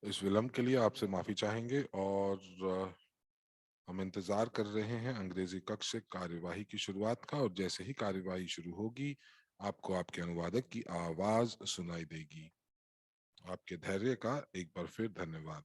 इस विलंब के लिए आपसे माफी चाहेंगे और हम इंतजार कर रहे हैं अंग्रेजी कक्ष से कार्यवाही की शुरुआत का। और जैसे ही कार्यवाही शुरू होगी आपको आपके अनुवादक की आवाज सुनाई देगी। आपके धैर्य का एक बार फिर धन्यवाद।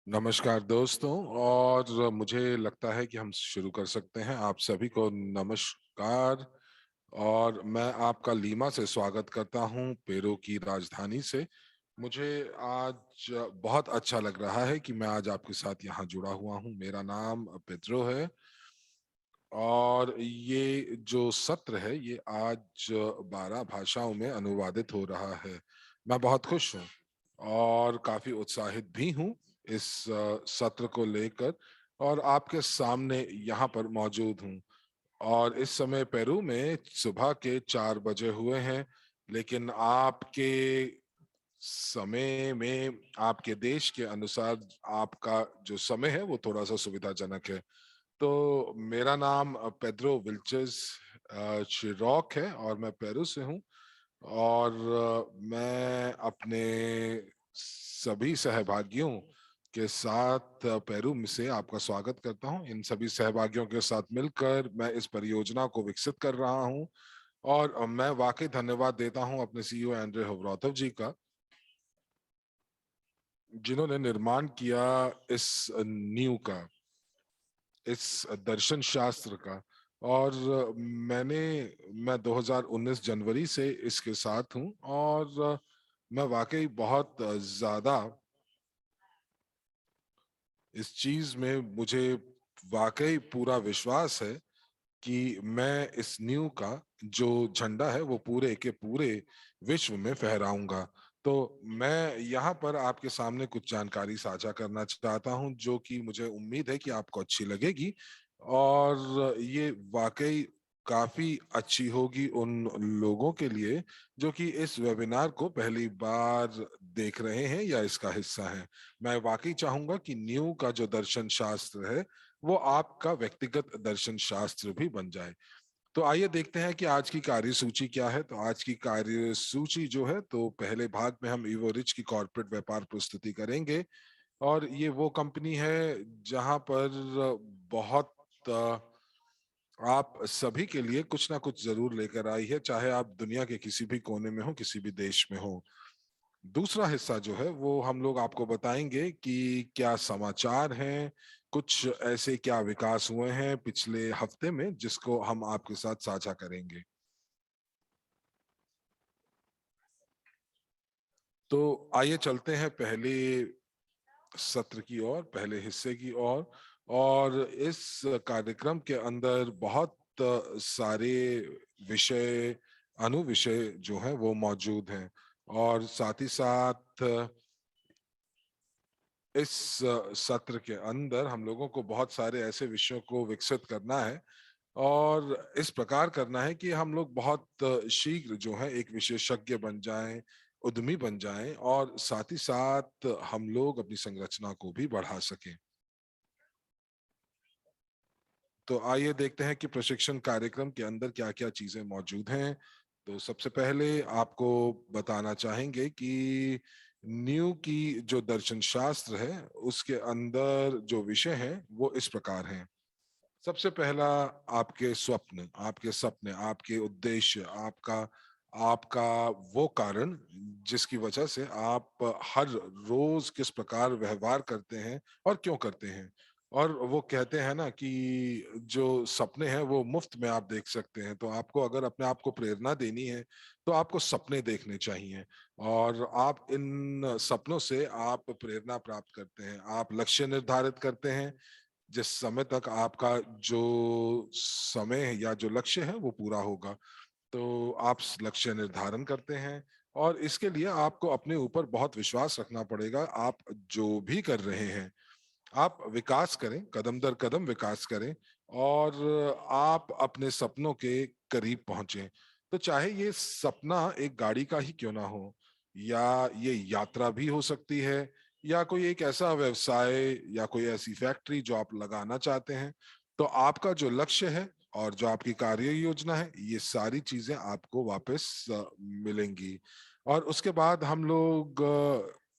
नमस्कार दोस्तों, और मुझे लगता है कि हम शुरू कर सकते हैं। आप सभी को नमस्कार। और मैं आपका लीमा से स्वागत करता हूं, पेरू की राजधानी से। मुझे आज बहुत अच्छा लग रहा है कि मैं आज आपके साथ यहाँ जुड़ा हुआ हूँ। मेरा नाम पेद्रो है और ये जो सत्र है ये आज 12 भाषाओं में अनुवादित हो रहा है। मैं बहुत खुश हूँ और काफी उत्साहित भी हूँ इस सत्र को लेकर, और आपके सामने यहाँ पर मौजूद हूँ। और इस समय पेरू में सुबह के 4 बजे हुए हैं, लेकिन आपके समय में आपके देश के अनुसार आपका जो समय है वो थोड़ा सा सुविधाजनक है। तो मेरा नाम पेड्रो विल्चेस चिरॉक है और मैं पेरू से हूँ। और मैं अपने सभी सहभागियों के साथ पेरू में से आपका स्वागत करता हूँ। इन सभी सहभागियों के साथ मिलकर मैं इस परियोजना को विकसित कर रहा हूँ। और मैं वाकई धन्यवाद देता हूँ अपने सीईओ एंड्रे होवरातव जी का, जिन्होंने निर्माण किया इस नींव का, इस दर्शन शास्त्र का। और मैं 2019 जनवरी से इसके साथ हूं, और मैं वाकई बहुत ज्यादा इस चीज में, मुझे वाकई पूरा विश्वास है कि मैं इस न्यू का जो झंडा है वो पूरे के पूरे विश्व में फहराऊंगा। तो मैं यहाँ पर आपके सामने कुछ जानकारी साझा करना चाहता हूँ जो कि मुझे उम्मीद है कि आपको अच्छी लगेगी। और ये वाकई काफी अच्छी होगी उन लोगों के लिए जो कि इस वेबिनार को पहली बार देख रहे हैं या इसका हिस्सा हैं। मैं वाकई चाहूंगा कि न्यू का जो दर्शन शास्त्र है वो आपका व्यक्तिगत दर्शन शास्त्र भी बन जाए। तो आइए देखते हैं कि आज की कार्यसूची क्या है। तो आज की कार्यसूची जो है, तो पहले भाग में हम इवोरिच की कॉर्पोरेट व्यापार प्रस्तुति करेंगे। और ये वो कंपनी है जहां पर बहुत आप सभी के लिए कुछ ना कुछ जरूर लेकर आई है, चाहे आप दुनिया के किसी भी कोने में हो, किसी भी देश में हो। दूसरा हिस्सा जो है वो हम लोग आपको बताएंगे कि क्या समाचार हैं, कुछ ऐसे क्या विकास हुए हैं पिछले हफ्ते में जिसको हम आपके साथ साझा करेंगे। तो आइए चलते हैं पहले सत्र की ओर, पहले हिस्से की ओर। और इस कार्यक्रम के अंदर बहुत सारे विषय, अनुविषय जो हैं वो मौजूद हैं। और साथ ही साथ इस सत्र के अंदर हम लोगों को बहुत सारे ऐसे विषयों को विकसित करना है और इस प्रकार करना है कि हम लोग बहुत शीघ्र जो है एक विशेषज्ञ बन जाएं, उद्यमी बन जाएं, और साथ ही साथ हम लोग अपनी संरचना को भी बढ़ा सकें। तो आइए देखते हैं कि प्रशिक्षण कार्यक्रम के अंदर क्या क्या चीजें मौजूद हैं। तो सबसे पहले आपको बताना चाहेंगे कि न्यू की जो दर्शन शास्त्र है उसके अंदर जो विषय हैं वो इस प्रकार हैं। सबसे पहला, आपके स्वप्न, आपके सपने, आपके उद्देश्य, आपका आपका वो कारण जिसकी वजह से आप हर रोज किस प्रकार व्यवहार करते हैं और क्यों करते हैं। और वो कहते हैं ना कि जो सपने हैं वो मुफ्त में आप देख सकते हैं। तो आपको अगर अपने आप को प्रेरणा देनी है तो आपको सपने देखने चाहिए, और आप इन सपनों से आप प्रेरणा प्राप्त करते हैं, आप लक्ष्य निर्धारित करते हैं। जिस समय तक आपका जो समय है या जो लक्ष्य है वो पूरा होगा, तो आप लक्ष्य निर्धारण करते हैं, और इसके लिए आपको अपने ऊपर बहुत विश्वास रखना पड़ेगा। आप जो भी कर रहे हैं, आप विकास करें, कदम दर कदम विकास करें, और आप अपने सपनों के करीब पहुंचें। तो चाहे ये सपना एक गाड़ी का ही क्यों ना हो, या ये यात्रा भी हो सकती है, या कोई एक ऐसा व्यवसाय या कोई ऐसी फैक्ट्री जो आप लगाना चाहते हैं, तो आपका जो लक्ष्य है और जो आपकी कार्य योजना है, ये सारी चीजें आपको वापस मिलेंगी। और उसके बाद हम लोग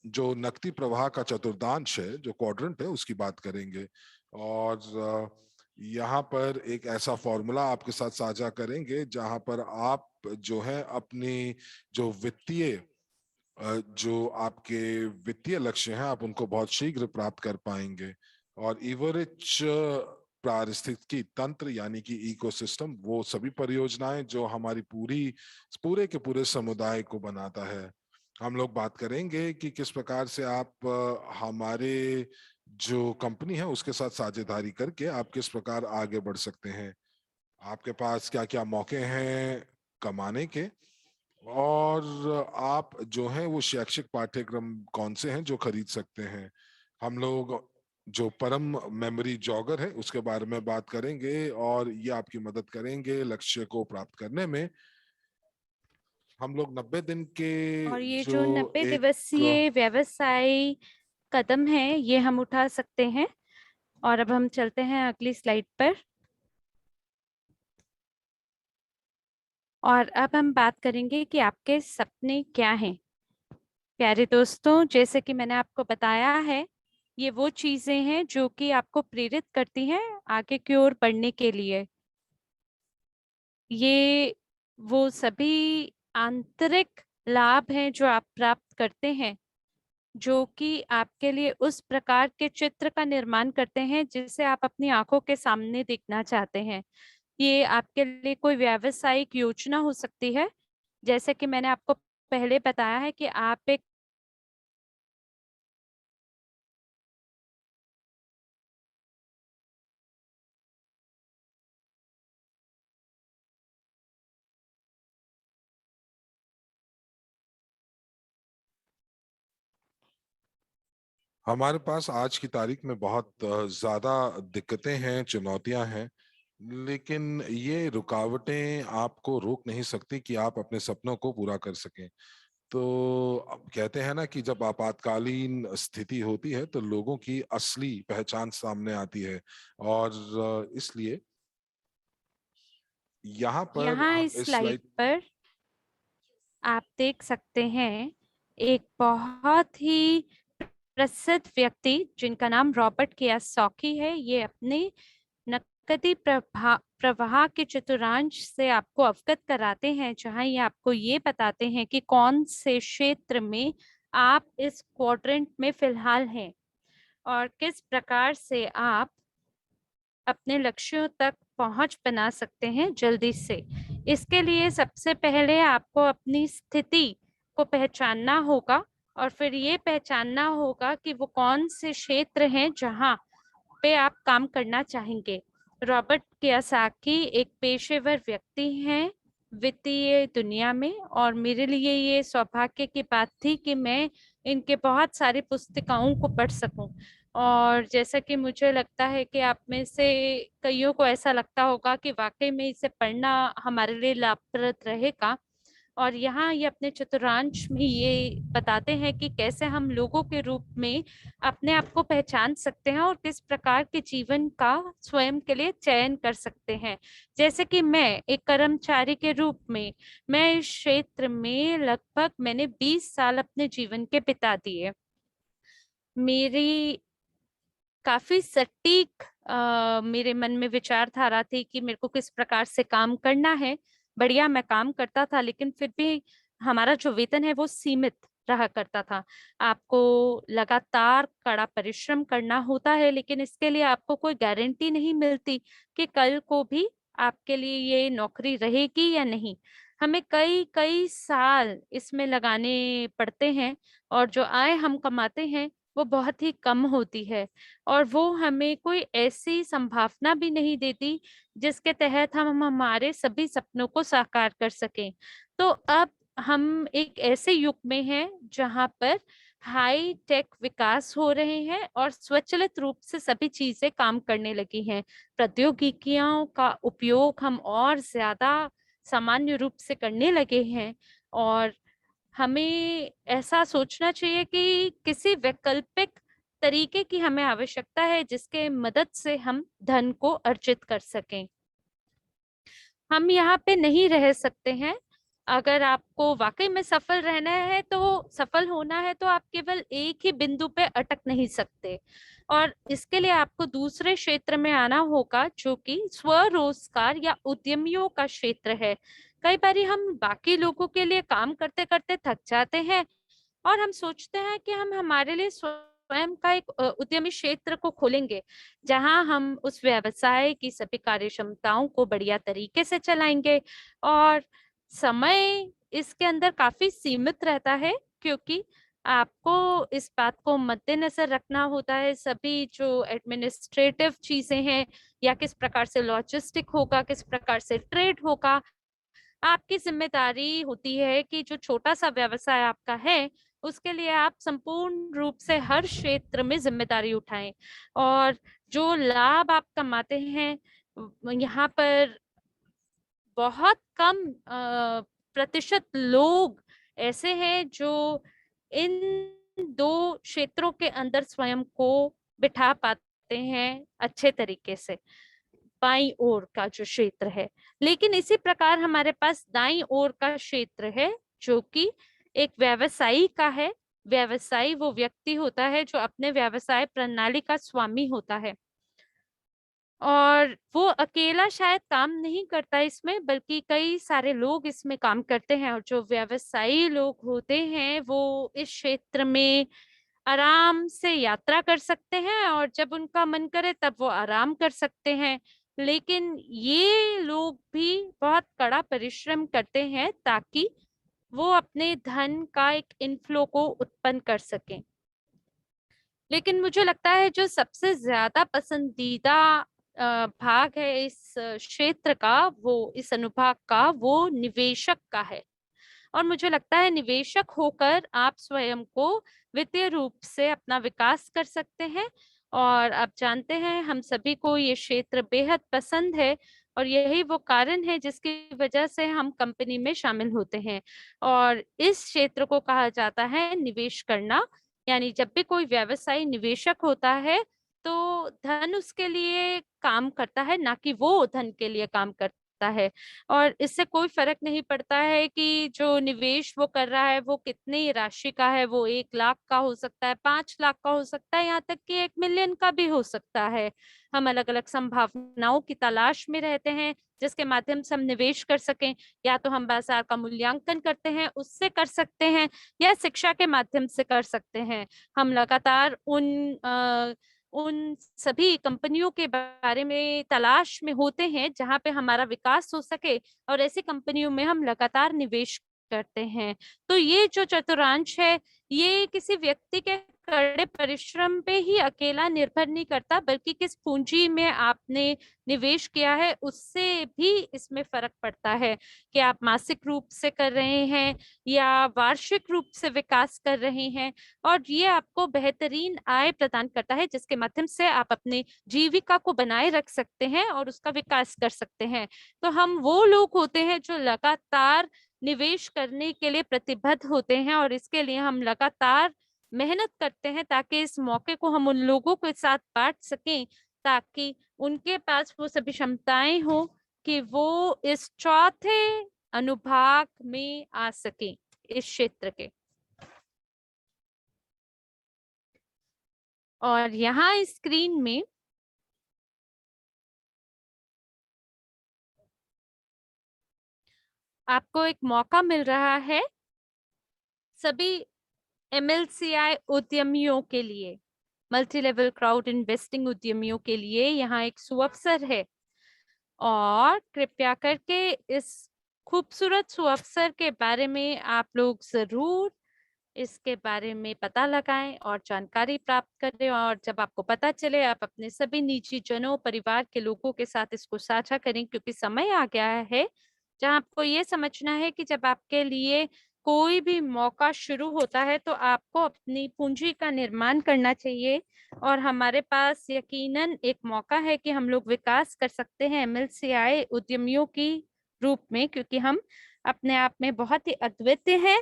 जो नकदी प्रवाह का चतुर्थांश है, जो क्वाड्रेंट है, उसकी बात करेंगे। और यहाँ पर एक ऐसा फॉर्मूला आपके साथ साझा करेंगे जहां पर आप जो है अपनी जो वित्तीय जो आपके वित्तीय लक्ष्य हैं, आप उनको बहुत शीघ्र प्राप्त कर पाएंगे। और इवरिच पारिस्थितिकी तंत्र यानी कि इकोसिस्टम, वो सभी परियोजनाएं जो हमारी पूरे के पूरे समुदाय को बनाता है। हम लोग बात करेंगे कि किस प्रकार से आप हमारे जो कंपनी है उसके साथ साझेदारी करके आप किस प्रकार आगे बढ़ सकते हैं। आपके पास क्या क्या मौके हैं कमाने के, और आप जो है वो शैक्षिक पाठ्यक्रम कौन से हैं जो खरीद सकते हैं। हम लोग जो परम मेमोरी जॉगर है उसके बारे में बात करेंगे, और ये आपकी मदद करेंगे लक्ष्य को प्राप्त करने में। हम लोग 90 दिन के और ये जो जो 90 एक दिवसीय व्यवसाय कदम है ये हम उठा सकते हैं। और अब हम चलते हैं अगली स्लाइड पर। और अब हम बात करेंगे कि आपके सपने क्या हैं। प्यारे दोस्तों, जैसे कि मैंने आपको बताया है, ये वो चीजें हैं जो कि आपको प्रेरित करती हैं आगे की ओर बढ़ने के लिए। ये वो सभी आंतरिक लाभ हैं जो आप प्राप्त करते हैं, जो कि आपके लिए उस प्रकार के चित्र का निर्माण करते हैं जिसे आप अपनी आंखों के सामने देखना चाहते हैं। ये आपके लिए कोई व्यावसायिक योजना हो सकती है, जैसे कि मैंने आपको पहले बताया है कि आप एक हमारे पास आज की तारीख में बहुत ज्यादा दिक्कतें हैं, चुनौतियां हैं, लेकिन ये रुकावटें आपको रोक नहीं सकती कि आप अपने सपनों को पूरा कर सकें। तो अब कहते हैं ना कि जब आपातकालीन स्थिति होती है तो लोगों की असली पहचान सामने आती है। और इसलिए यहाँ पर यहाँ हम इस इस स्लाइड स्लाइड। पर आप देख सकते हैं एक बहुत ही प्रसिद्ध व्यक्ति जिनका नाम रॉबर्ट कियासाकी है। ये अपने नकदी प्रवाह के चतुर्थांश से आपको अवगत कराते हैं, जहां ये आपको ये बताते हैं कि कौन से क्षेत्र में आप इस क्वाड्रेंट में फिलहाल हैं और किस प्रकार से आप अपने लक्ष्यों तक पहुंच बना सकते हैं जल्दी से। इसके लिए सबसे पहले आपको अपनी स्थिति को पहचानना होगा, और फिर ये पहचानना होगा कि वो कौन से क्षेत्र हैं जहां पे आप काम करना चाहेंगे। रॉबर्ट कियासाकी एक पेशेवर व्यक्ति हैं वित्तीय दुनिया में, और मेरे लिए ये सौभाग्य की बात थी कि मैं इनके बहुत सारी पुस्तिकाओं को पढ़ सकूं। और जैसा कि मुझे लगता है कि आप में से कईयों को ऐसा लगता होगा कि वाकई में इसे पढ़ना हमारे लिए लाभप्रद रहेगा। और यहाँ ये अपने चतुर्थांश में ये बताते हैं कि कैसे हम लोगों के रूप में अपने आप को पहचान सकते हैं और किस प्रकार के जीवन का स्वयं के लिए चयन कर सकते हैं। जैसे कि मैं एक कर्मचारी के रूप में, मैं इस क्षेत्र में लगभग मैंने 20 साल अपने जीवन के बिता दिए। मेरी काफी सटीक मेरे मन में विचारधारा थी कि मेरे को किस प्रकार से काम करना है। बढ़िया मैं काम करता था, लेकिन फिर भी हमारा जो वेतन है वो सीमित रहा करता था। आपको लगातार कड़ा परिश्रम करना होता है, लेकिन इसके लिए आपको कोई गारंटी नहीं मिलती कि कल को भी आपके लिए ये नौकरी रहेगी या नहीं। हमें कई कई साल इसमें लगाने पड़ते हैं और जो आय हम कमाते हैं वो बहुत ही कम होती है, और वो हमें कोई ऐसी संभावना भी नहीं देती जिसके तहत हम हमारे सभी सपनों को साकार कर सकें। तो अब हम एक ऐसे युग में हैं जहां पर हाई टेक विकास हो रहे हैं और स्वचालित रूप से सभी चीजें काम करने लगी हैं। प्रौद्योगिकियों का उपयोग हम और ज्यादा सामान्य रूप से करने लगे हैं, और हमें ऐसा सोचना चाहिए कि किसी वैकल्पिक तरीके की हमें आवश्यकता है जिसके मदद से हम धन को अर्जित कर सकें। हम यहाँ पे नहीं रह सकते हैं। अगर आपको वाकई में सफल रहना है, तो सफल होना है, तो आप केवल एक ही बिंदु पे अटक नहीं सकते, और इसके लिए आपको दूसरे क्षेत्र में आना होगा जो कि स्वरोजगार या उद्यमियों का क्षेत्र है। कई बारी हम बाकी लोगों के लिए काम करते करते थक जाते हैं और हम सोचते हैं कि हम हमारे लिए स्वयं का एक उद्यमी क्षेत्र को खोलेंगे, जहां हम उस व्यवसाय की सभी कार्य क्षमताओं को बढ़िया तरीके से चलाएंगे। और समय इसके अंदर काफी सीमित रहता है, क्योंकि आपको इस बात को मद्देनजर रखना होता है, सभी जो एडमिनिस्ट्रेटिव चीजें हैं, या किस प्रकार से लॉजिस्टिक होगा, किस प्रकार से ट्रेड होगा। आपकी जिम्मेदारी होती है कि जो छोटा सा व्यवसाय आपका है, उसके लिए आप संपूर्ण रूप से हर क्षेत्र में जिम्मेदारी उठाएं, और जो लाभ आप कमाते हैं, यहाँ पर बहुत कम प्रतिशत लोग ऐसे हैं जो इन दो क्षेत्रों के अंदर स्वयं को बिठा पाते हैं अच्छे तरीके से, बाईं ओर का जो क्षेत्र है। लेकिन इसी प्रकार हमारे पास दाईं ओर का क्षेत्र है, जो कि एक व्यवसायी का है। व्यवसायी वो व्यक्ति होता है जो अपने व्यवसाय प्रणाली का स्वामी होता है, और वो अकेला शायद काम नहीं करता इसमें, बल्कि कई सारे लोग इसमें काम करते हैं। और जो व्यवसायी लोग होते हैं वो इस क्षेत्र में आराम से यात्रा कर सकते हैं, और जब उनका मन करे तब वो आराम कर सकते हैं। लेकिन ये लोग भी बहुत कड़ा परिश्रम करते हैं ताकि वो अपने धन का एक इनफ्लो को उत्पन्न कर सकें। लेकिन मुझे लगता है जो सबसे ज्यादा पसंदीदा भाग है इस क्षेत्र का, वो इस अनुभाग का, वो निवेशक का है। और मुझे लगता है निवेशक होकर आप स्वयं को वित्तीय रूप से अपना विकास कर सकते हैं। और आप जानते हैं हम सभी को ये क्षेत्र बेहद पसंद है, और यही वो कारण है जिसकी वजह से हम कंपनी में शामिल होते हैं। और इस क्षेत्र को कहा जाता है निवेश करना। यानी जब भी कोई व्यवसायी निवेशक होता है, तो धन उसके लिए काम करता है, ना कि वो धन के लिए काम करता है। और इससे कोई फर्क नहीं पड़ता है कि जो निवेश वो कर रहा है वो कितनी राशि का है, वो 1 लाख का हो सकता है, 5 लाख का हो सकता है, यहाँ तक कि 1 मिलियन का भी हो सकता है। हम अलग अलग संभावनाओं की तलाश में रहते हैं जिसके माध्यम से हम निवेश कर सकें। या तो हम बाजार का मूल्यांकन करते हैं, उससे कर सकते हैं, या शिक्षा के माध्यम से कर सकते हैं। हम लगातार उन सभी कंपनियों के बारे में तलाश में होते हैं जहां पे हमारा विकास हो सके, और ऐसी कंपनियों में हम लगातार निवेश करते हैं। तो ये जो चतुर्थांश है, ये किसी व्यक्ति के कड़े परिश्रम पे ही अकेला निर्भर नहीं करता, बल्कि किस पूंजी में आपने निवेश किया है उससे भी इसमें फर्क पड़ता है, कि आप मासिक रूप से कर रहे हैं या वार्षिक रूप से विकास कर रहे हैं। और ये आपको बेहतरीन आय प्रदान करता है जिसके माध्यम से आप अपने जीविका को बनाए रख सकते हैं और उसका विकास कर सकते हैं। तो हम वो लोग होते हैं जो लगातार निवेश करने के लिए प्रतिबद्ध होते हैं, और इसके लिए हम लगातार मेहनत करते हैं ताकि इस मौके को हम उन लोगों के साथ बांट सकें, ताकि उनके पास वो सभी क्षमताएं हो कि वो इस चौथे अनुभाग में आ सके, इस क्षेत्र के। और यहाँ स्क्रीन में आपको एक मौका मिल रहा है सभी MLCI उद्यमियों के लिए, मल्टी लेवल क्राउड इन्वेस्टिंग उद्यमियों के लिए यहाँ एक सुअवसर है। और कृपया करके इस खूबसूरत सुअवसर के बारे में आप लोग जरूर इसके बारे में पता लगाएं और जानकारी प्राप्त करें, और जब आपको पता चले आप अपने सभी निजी जनों, परिवार के लोगों के साथ इसको साझा करें, क्योंकि समय आ गया है जहां आपको ये समझना है कि जब आपके लिए कोई भी मौका शुरू होता है तो आपको अपनी पूंजी का निर्माण करना चाहिए। और हमारे पास यकीनन एक मौका है कि हम लोग विकास कर सकते हैं MLCI उद्यमियों की रूप में, क्योंकि हम अपने आप में बहुत ही अद्वितीय हैं।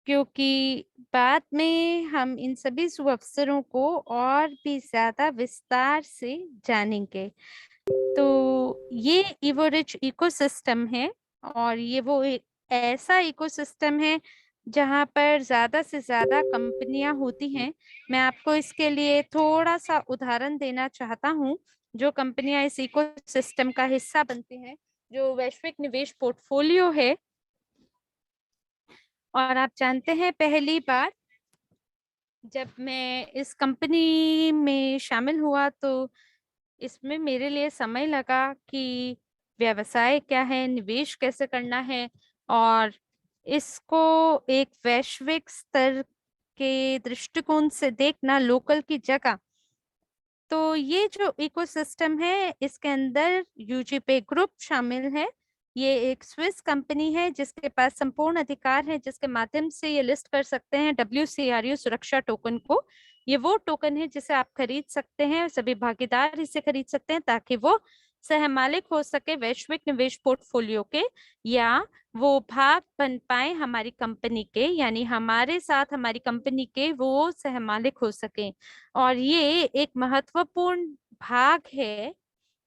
क्योंकि बाद में हम इन सभी सुअवसरों को और भी ज्यादा विस्तार से जानेंगे। तो ये इवोरिच इकोसिस्टम है, और ये वो एक ऐसा इकोसिस्टम है जहाँ पर ज्यादा से ज्यादा कंपनियां होती हैं। मैं आपको इसके लिए थोड़ा सा उदाहरण देना चाहता हूँ। जो कंपनियां इस इकोसिस्टम का हिस्सा बनती हैं, जो वैश्विक निवेश पोर्टफोलियो है। और आप जानते हैं, पहली बार जब मैं इस कंपनी में शामिल हुआ तो इसमें मेरे लिए समय लगा कि व्यवसाय क्या है, निवेश कैसे करना है, और इसको एक वैश्विक स्तर के दृष्टिकोण से देखना, लोकल की जगह। तो ये जो इकोसिस्टम है, इसके अंदर यूजीपे ग्रुप शामिल है। ये एक स्विस कंपनी है जिसके पास संपूर्ण अधिकार है, जिसके माध्यम से ये लिस्ट कर सकते हैं WCRU सुरक्षा टोकन को। ये वो टोकन है जिसे आप खरीद सकते हैं, सभी भागीदार इसे खरीद सकते हैं, ताकि वो सहमालिक हो सके वैश्विक निवेश पोर्टफोलियो के, या वो भाग बन पाए हमारी कंपनी के, यानी हमारे साथ हमारी कंपनी के वो सहमालिक हो सके। और ये एक महत्वपूर्ण भाग है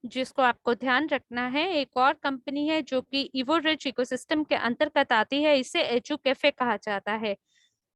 जिसको आपको ध्यान रखना है। एक और कंपनी है जो कि इवोरिच इकोसिस्टम के अंतर्गत आती है, इसे एजू कैफे कहा जाता है।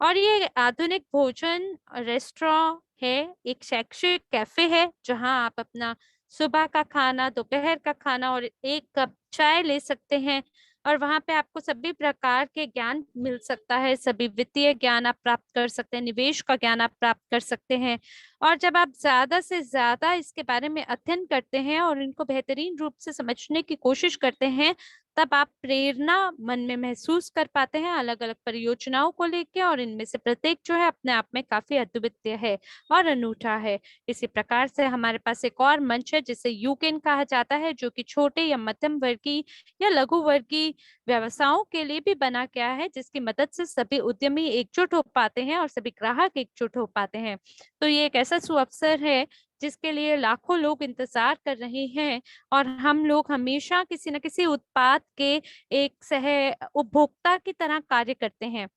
और ये आधुनिक भोजन रेस्टोरेंट है, एक शैक्षिक कैफे है जहां आप अपना सुबह का खाना, दोपहर का खाना और एक कप चाय ले सकते हैं। और वहां पे आपको सभी प्रकार के ज्ञान मिल सकता है, सभी वित्तीय ज्ञान आप प्राप्त कर सकते हैं, निवेश का ज्ञान आप प्राप्त कर सकते हैं। और जब आप ज्यादा से ज्यादा इसके बारे में अध्ययन करते हैं और इनको बेहतरीन रूप से समझने की कोशिश करते हैं, तब आप प्रेरणा मन में महसूस कर पाते हैं अलग अलग परियोजनाओं को लेकर, और इनमें से प्रत्येक जो है अपने आप में काफी अद्वितीय है और अनूठा है। इसी प्रकार से हमारे पास एक और मंच है जिसे यूकेन कहा जाता है, जो कि छोटे या मध्यम वर्गीय या लघु वर्गीय व्यवसायों के लिए भी बना गया है, जिसकी मदद से सभी उद्यमी एकजुट हो पाते हैं और सभी ग्राहक एकजुट हो पाते हैं। तो ये एक ऐसा सुअवसर है जिसके लिए लाखों लोग इंतजार कर रहे हैं। और हम लोग हमेशा किसी न किसी उत्पाद के एक सह उपभोक्ता की तरह कार्य करते हैं,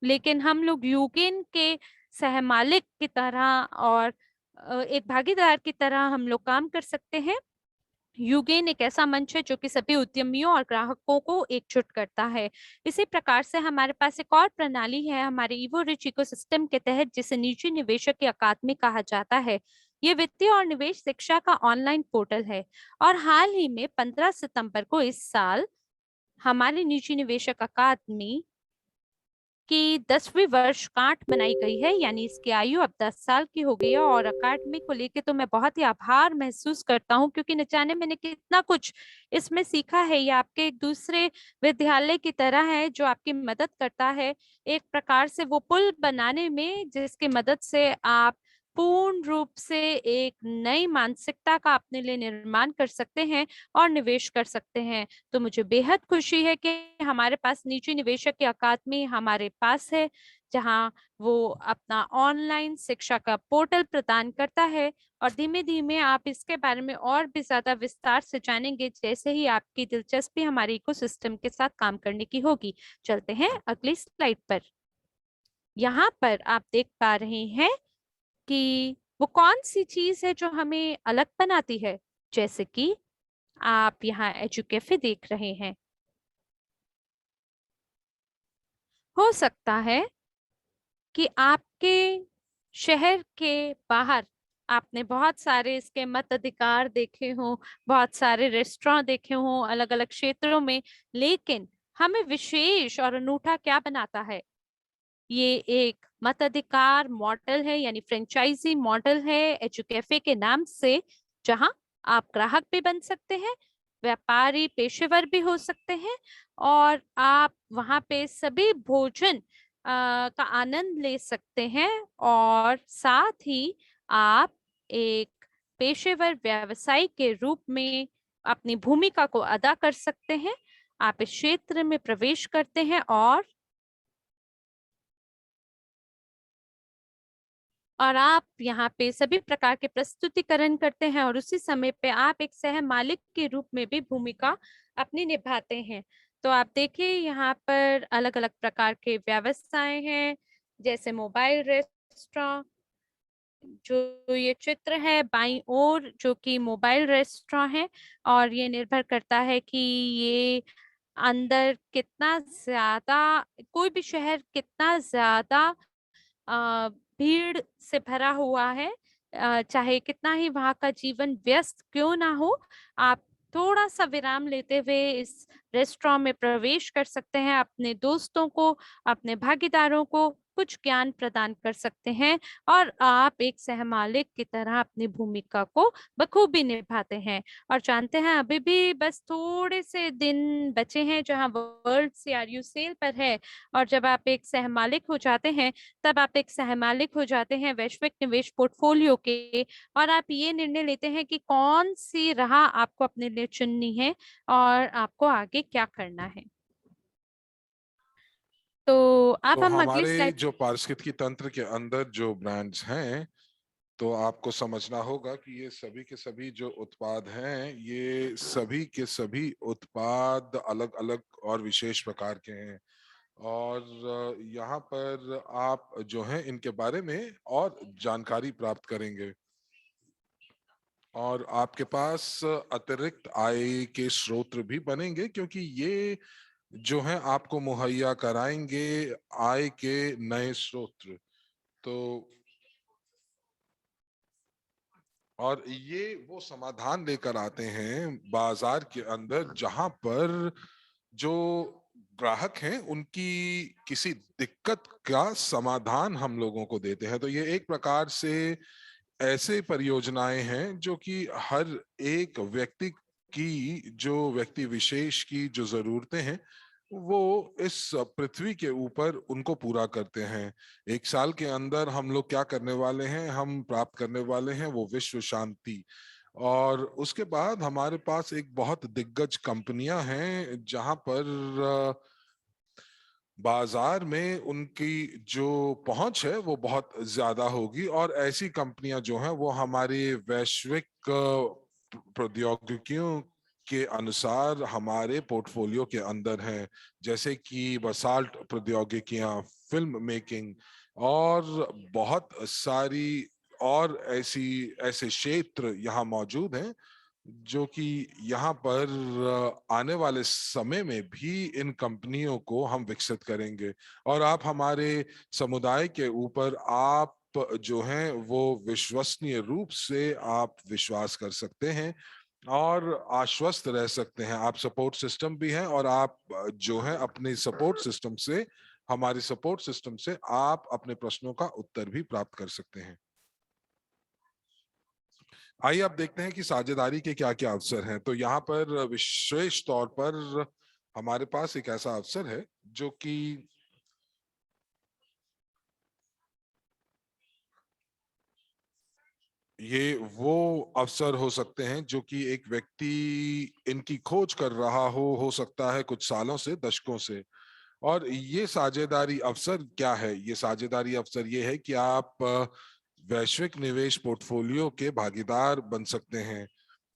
लेकिन हम लोग यूकेन के सहमालिक की तरह और एक भागीदार की तरह हम लोग काम कर सकते हैं। यूगेन एक ऐसा मंच है जो कि सभी उद्यमियों और ग्राहकों को एकजुट करता है। इसी प्रकार से हमारे पास एक और प्रणाली है हमारे इवो रिच इकोसिस्टम के तहत, जिसे निजी निवेशक की अकादमी कहा जाता है। ये वित्तीय और निवेश शिक्षा का ऑनलाइन पोर्टल है। और हाल ही में 15 सितंबर को इस साल हमारी निजी निवेशक अकादमी की 10वीं वर्षगांठ मनाई गई है, यानी इसकी आयु अब 10 साल की हो गई है। और अकादमी को लेके तो मैं बहुत ही आभार महसूस करता हूँ, क्योंकि न जाने मैंने कितना कुछ इसमें सीखा है। ये आपके एक दूसरे विद्यालय की तरह है जो आपकी मदद करता है एक प्रकार से वो पुल बनाने में, जिसकी मदद से आप पूर्ण रूप से एक नई मानसिकता का अपने लिए निर्माण कर सकते हैं और निवेश कर सकते हैं। तो मुझे बेहद खुशी है कि हमारे पास निजी निवेशक की अकादमी हमारे पास है, जहां वो अपना ऑनलाइन शिक्षा का पोर्टल प्रदान करता है। और धीमे धीमे आप इसके बारे में और भी ज्यादा विस्तार से जानेंगे जैसे ही आपकी दिलचस्पी हमारे इकोसिस्टम के साथ काम करने की होगी। चलते हैं अगली स्लाइड पर। यहाँ पर आप देख पा रहे हैं कि वो कौन सी चीज है जो हमें अलग बनाती है। जैसे कि आप यहाँ एजुकेफे देख रहे हैं। हो सकता है कि आपके शहर के बाहर आपने बहुत सारे इसके मताधिकार देखे हों, बहुत सारे रेस्टोरेंट देखे हों अलग अलग क्षेत्रों में, लेकिन हमें विशेष और अनूठा क्या बनाता है? ये एक मताधिकार मॉडल है, यानी फ्रेंचाइजी मॉडल है एजुकैफे के नाम से, जहां आप ग्राहक भी बन सकते हैं, व्यापारी पेशेवर भी हो सकते हैं, और आप वहां पे सभी भोजन का आनंद ले सकते हैं, और साथ ही आप एक पेशेवर व्यवसायी के रूप में अपनी भूमिका को अदा कर सकते हैं। आप इस क्षेत्र में प्रवेश करते हैं और आप यहाँ पे सभी प्रकार के प्रस्तुतिकरण करते हैं, और उसी समय पे आप एक सह मालिक के रूप में भी भूमिका अपनी निभाते हैं। तो आप देखिए यहाँ पर अलग अलग प्रकार के व्यवसाय हैं, जैसे मोबाइल रेस्टोरेंट। जो ये चित्र है बाईं ओर, जो कि मोबाइल रेस्टोरेंट है, और ये निर्भर करता है कि ये अंदर कितना ज्यादा, कोई भी शहर कितना ज्यादा अ, भीड़ से भरा हुआ है, चाहे कितना ही वहां का जीवन व्यस्त क्यों ना हो, आप थोड़ा सा विराम लेते हुए इस रेस्टोरेंट में प्रवेश कर सकते हैं, अपने दोस्तों को, अपने भागीदारों को कुछ ज्ञान प्रदान कर सकते हैं, और आप एक सहमालिक की तरह अपनी भूमिका को बखूबी निभाते हैं। और जानते हैं अभी भी बस थोड़े से दिन बचे हैं जहां वर्ल्ड सीआरयू सेल पर है, और जब आप एक सहमालिक हो जाते हैं, तब आप एक सहमालिक हो जाते हैं वैश्विक निवेश पोर्टफोलियो के, और आप ये निर्णय लेते हैं कि कौन सी राह आपको अपने लिए चुननी है और आपको आगे क्या करना है। तो अब तो हम अगली हमारे स्लाइड। जो पारिस्थितिकी तंत्र के अंदर जो ब्रांड्स हैं, तो आपको समझना होगा कि ये सभी के सभी जो उत्पाद हैं, ये सभी के सभी उत्पाद अलग अलग और विशेष प्रकार के हैं। और यहाँ पर आप जो है इनके बारे में और जानकारी प्राप्त करेंगे, और आपके पास अतिरिक्त आय के स्रोत भी बनेंगे, क्योंकि ये जो है आपको मुहैया कराएंगे आय के नए स्रोत। तो और ये वो समाधान लेकर आते हैं बाजार के अंदर, जहां पर जो ग्राहक हैं उनकी किसी दिक्कत का समाधान हम लोगों को देते हैं। तो ये एक प्रकार से ऐसे परियोजनाएं हैं जो कि हर एक व्यक्ति की, जो व्यक्ति विशेष की जो जरूरतें हैं, वो इस पृथ्वी के ऊपर उनको पूरा करते हैं। एक साल के अंदर हम लोग क्या करने वाले हैं, हम प्राप्त करने वाले हैं वो विश्व शांति। और उसके बाद हमारे पास एक बहुत दिग्गज कंपनियां हैं जहां पर बाजार में उनकी जो पहुंच है वो बहुत ज्यादा होगी, और ऐसी कंपनियां जो हैं वो हमारी वैश्विक प्रौद्योगिकियों के अनुसार हमारे पोर्टफोलियो के अंदर हैं, जैसे कि बसाल्ट प्रौद्योगिकियां, फिल्म मेकिंग, और बहुत सारी और ऐसी ऐसे क्षेत्र यहाँ मौजूद हैं जो कि यहाँ पर आने वाले समय में भी इन कंपनियों को हम विकसित करेंगे। और आप हमारे समुदाय के ऊपर आप जो हैं वो विश्वसनीय रूप से आप विश्वास कर सकते हैं और आश्वस्त रह सकते हैं। आप सपोर्ट सिस्टम भी हैं, और आप जो है अपने सपोर्ट सिस्टम से, हमारे सपोर्ट सिस्टम से आप अपने प्रश्नों का उत्तर भी प्राप्त कर सकते हैं। आइए आप देखते हैं कि साझेदारी के क्या क्या अवसर हैं। तो यहाँ पर विशेष तौर पर हमारे पास एक ऐसा अवसर है जो कि ये वो अवसर हो सकते हैं जो कि एक व्यक्ति इनकी खोज कर रहा हो सकता है कुछ सालों से, दशकों से। और ये साझेदारी अवसर क्या है? ये साझेदारी अवसर ये है कि आप वैश्विक निवेश पोर्टफोलियो के भागीदार बन सकते हैं,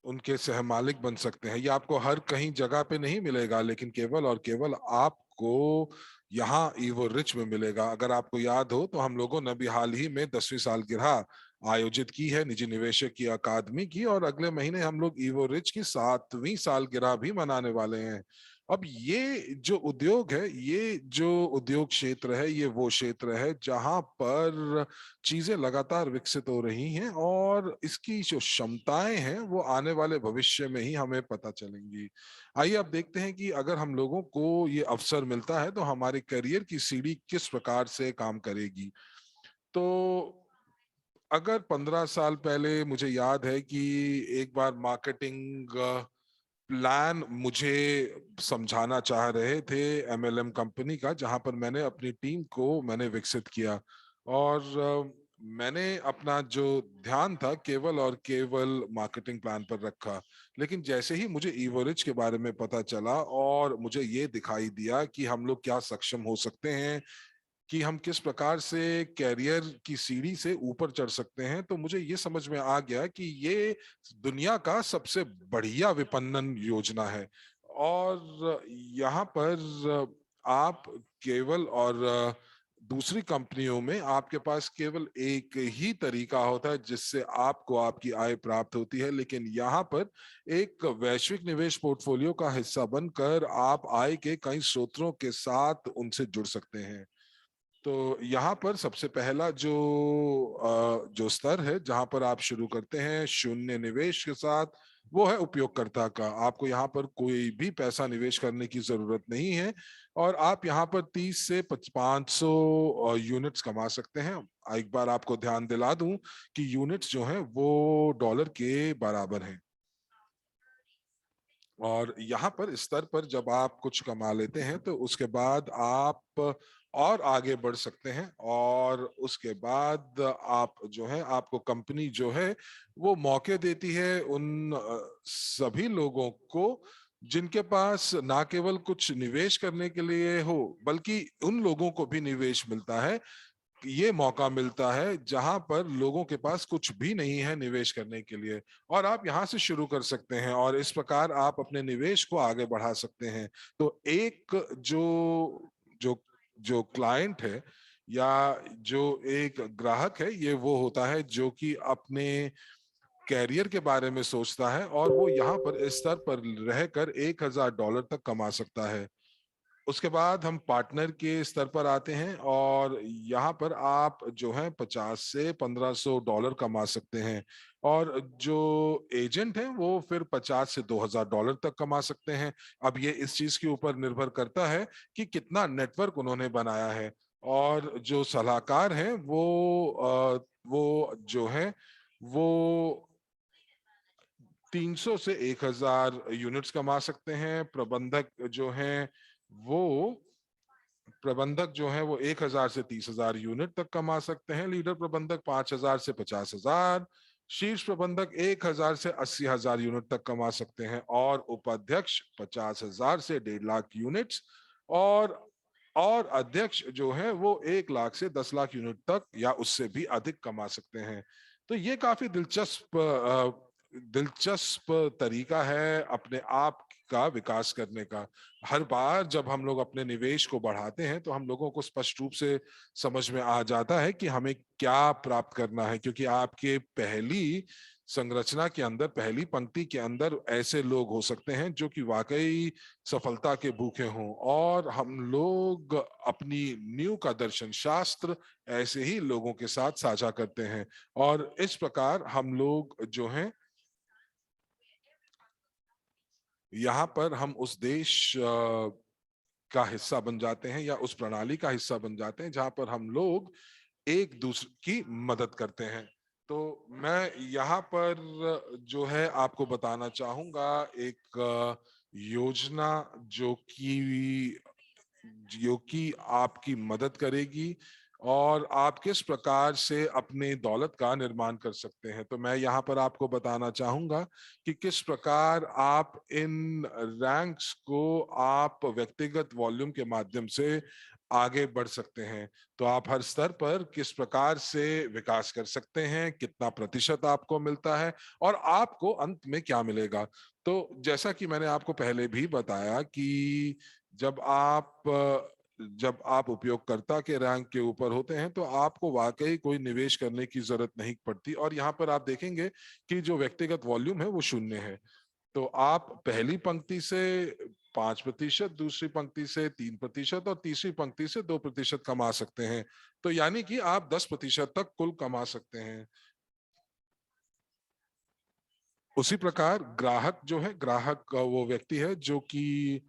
उनके सहमालिक बन सकते हैं। ये आपको हर कहीं जगह पे नहीं मिलेगा, लेकिन केवल और केवल आपको यहाँ ईवो रिच में मिलेगा। अगर आपको याद हो तो हम लोगों ने भी हाल ही में 10वीं सालगिरह आयोजित की है निजी निवेशक की अकादमी की, और अगले महीने हम लोग ईवो रिच की 7वीं सालगिरह भी मनाने वाले हैं। अब ये जो उद्योग है, ये जो उद्योग क्षेत्र है, ये वो क्षेत्र है जहां पर चीजें लगातार विकसित हो रही हैं और इसकी जो क्षमताएं हैं वो आने वाले भविष्य में ही हमें पता चलेंगी। आइए अब देखते हैं कि अगर हम लोगों को ये अवसर मिलता है तो हमारे करियर की सीढ़ी किस प्रकार से काम करेगी। तो अगर 15 साल पहले मुझे याद है कि एक बार मार्केटिंग प्लान मुझे समझाना चाह रहे थे एमएलएम कंपनी का, जहां पर मैंने अपनी टीम को मैंने विकसित किया और मैंने अपना जो ध्यान था केवल और केवल मार्केटिंग प्लान पर रखा। लेकिन जैसे ही मुझे ईवरेज के बारे में पता चला और मुझे ये दिखाई दिया कि हम लोग क्या सक्षम हो सकते हैं, कि हम किस प्रकार से कैरियर की सीढ़ी से ऊपर चढ़ सकते हैं, तो मुझे ये समझ में आ गया कि ये दुनिया का सबसे बढ़िया विपणन योजना है। और यहाँ पर आप केवल और दूसरी कंपनियों में आपके पास केवल एक ही तरीका होता है जिससे आपको आपकी आय प्राप्त होती है, लेकिन यहाँ पर एक वैश्विक निवेश पोर्टफोलियो का हिस्सा बनकर आप आय के कई स्रोतों के साथ उनसे जुड़ सकते हैं। तो यहाँ पर सबसे पहला जो स्तर है जहां पर आप शुरू करते हैं शून्य निवेश के साथ, वो है उपयोगकर्ता का। आपको यहाँ पर कोई भी पैसा निवेश करने की जरूरत नहीं है और आप यहाँ पर 30 से 500 यूनिट्स कमा सकते हैं। एक बार आपको ध्यान दिला दूं कि यूनिट्स जो हैं वो डॉलर के बराबर हैं। और यहाँ पर इस स्तर पर जब आप कुछ कमा लेते हैं तो उसके बाद आप और आगे बढ़ सकते हैं और उसके बाद आप जो है आपको कंपनी जो है वो मौके देती है उन सभी लोगों को जिनके पास ना केवल कुछ निवेश करने के लिए हो, बल्कि उन लोगों को भी निवेश मिलता है, ये मौका मिलता है जहां पर लोगों के पास कुछ भी नहीं है निवेश करने के लिए, और आप यहां से शुरू कर सकते हैं और इस प्रकार आप अपने निवेश को आगे बढ़ा सकते हैं। तो एक जो जो जो क्लाइंट है या जो एक ग्राहक है, ये वो होता है जो कि अपने कैरियर के बारे में सोचता है और वो यहाँ पर इस स्तर पर रहकर $1000 तक कमा सकता है। उसके बाद हम पार्टनर के स्तर पर आते हैं और यहाँ पर आप जो है 50 से $1500 कमा सकते हैं और जो एजेंट है वो फिर 50 से $2000 तक कमा सकते हैं। अब ये इस चीज के ऊपर निर्भर करता है कि कितना नेटवर्क उन्होंने बनाया है। और जो सलाहकार हैं वो जो है वो 300 से 1000 यूनिट्स कमा सकते हैं। वो प्रबंधक जो है वो 1000 से 30,000 यूनिट तक कमा सकते हैं। लीडर प्रबंधक 5000 से 50,000। शीर्ष प्रबंधक 1000 से 80,000 यूनिट तक कमा सकते हैं और उपाध्यक्ष 50,000 से 1.5 लाख यूनिट्स और अध्यक्ष जो है वो 1 लाख से 10 लाख यूनिट तक या उससे भी अधिक कमा सकते हैं। तो ये काफी दिलचस्प तरीका है अपने आप का विकास करने का। हर बार जब हम लोग अपने निवेश को बढ़ाते हैं तो हम लोगों को स्पष्ट रूप से समझ में आ जाता है कि हमें क्या प्राप्त करना है, क्योंकि आपके पहली संरचना के अंदर, पहली पंक्ति के अंदर ऐसे लोग हो सकते हैं जो कि वाकई सफलता के भूखे हों, और हम लोग अपनी नींव का दर्शन शास्त्र ऐसे ही लोगों के साथ साझा करते हैं और इस प्रकार हम लोग जो हैं यहाँ पर हम उस देश का हिस्सा बन जाते हैं या उस प्रणाली का हिस्सा बन जाते हैं जहां पर हम लोग एक दूसरे की मदद करते हैं। तो मैं यहाँ पर जो है आपको बताना चाहूंगा एक योजना जो कि आपकी मदद करेगी और आप किस प्रकार से अपने दौलत का निर्माण कर सकते हैं। तो मैं यहाँ पर आपको बताना चाहूंगा कि किस प्रकार आप इन रैंक्स को आप व्यक्तिगत वॉल्यूम के माध्यम से आगे बढ़ सकते हैं। तो आप हर स्तर पर किस प्रकार से विकास कर सकते हैं, कितना प्रतिशत आपको मिलता है और आपको अंत में क्या मिलेगा। तो जैसा कि मैंने आपको पहले भी बताया कि जब आप उपयोगकर्ता के रैंक के ऊपर होते हैं तो आपको वाकई कोई निवेश करने की जरूरत नहीं पड़ती और यहाँ पर आप देखेंगे कि जो व्यक्तिगत वॉल्यूम है वो शून्य है। तो आप पहली पंक्ति से 5%, दूसरी पंक्ति से 3% और तीसरी पंक्ति से 2% कमा सकते हैं। तो यानी कि आप 10% तक कुल कमा सकते हैं। उसी प्रकार ग्राहक जो है, ग्राहक वो व्यक्ति है जो कि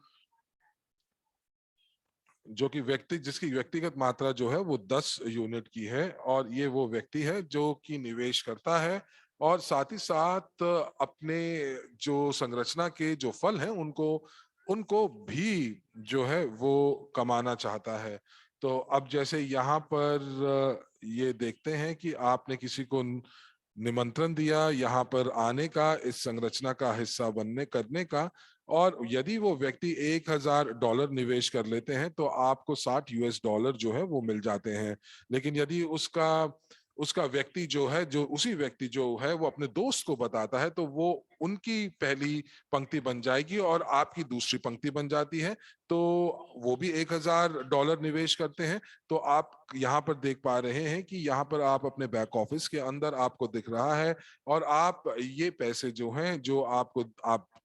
व्यक्ति जिसकी व्यक्तिगत मात्रा जो है वो 10 यूनिट की है, और ये वो व्यक्ति है जो कि निवेश करता है और साथ ही साथ अपने जो संरचना के जो फल हैं उनको उनको भी जो है वो कमाना चाहता है। तो अब जैसे यहाँ पर ये देखते हैं कि आपने किसी को निमंत्रण दिया यहाँ पर आने का, इस संरचना का हिस्सा बनने करने का, और यदि वो व्यक्ति $1000 निवेश कर लेते हैं तो आपको $60 जो है वो मिल जाते हैं। लेकिन यदि उसका उसका व्यक्ति जो है, जो उसी व्यक्ति जो है वो अपने दोस्त को बताता है, तो वो उनकी पहली पंक्ति बन जाएगी और आपकी दूसरी पंक्ति बन जाती है। तो वो भी $1000 निवेश करते हैं। तो आप यहाँ पर देख पा रहे हैं कि यहाँ पर आप अपने बैक ऑफिस के अंदर आपको दिख रहा है, और आप ये पैसे जो हैं जो आप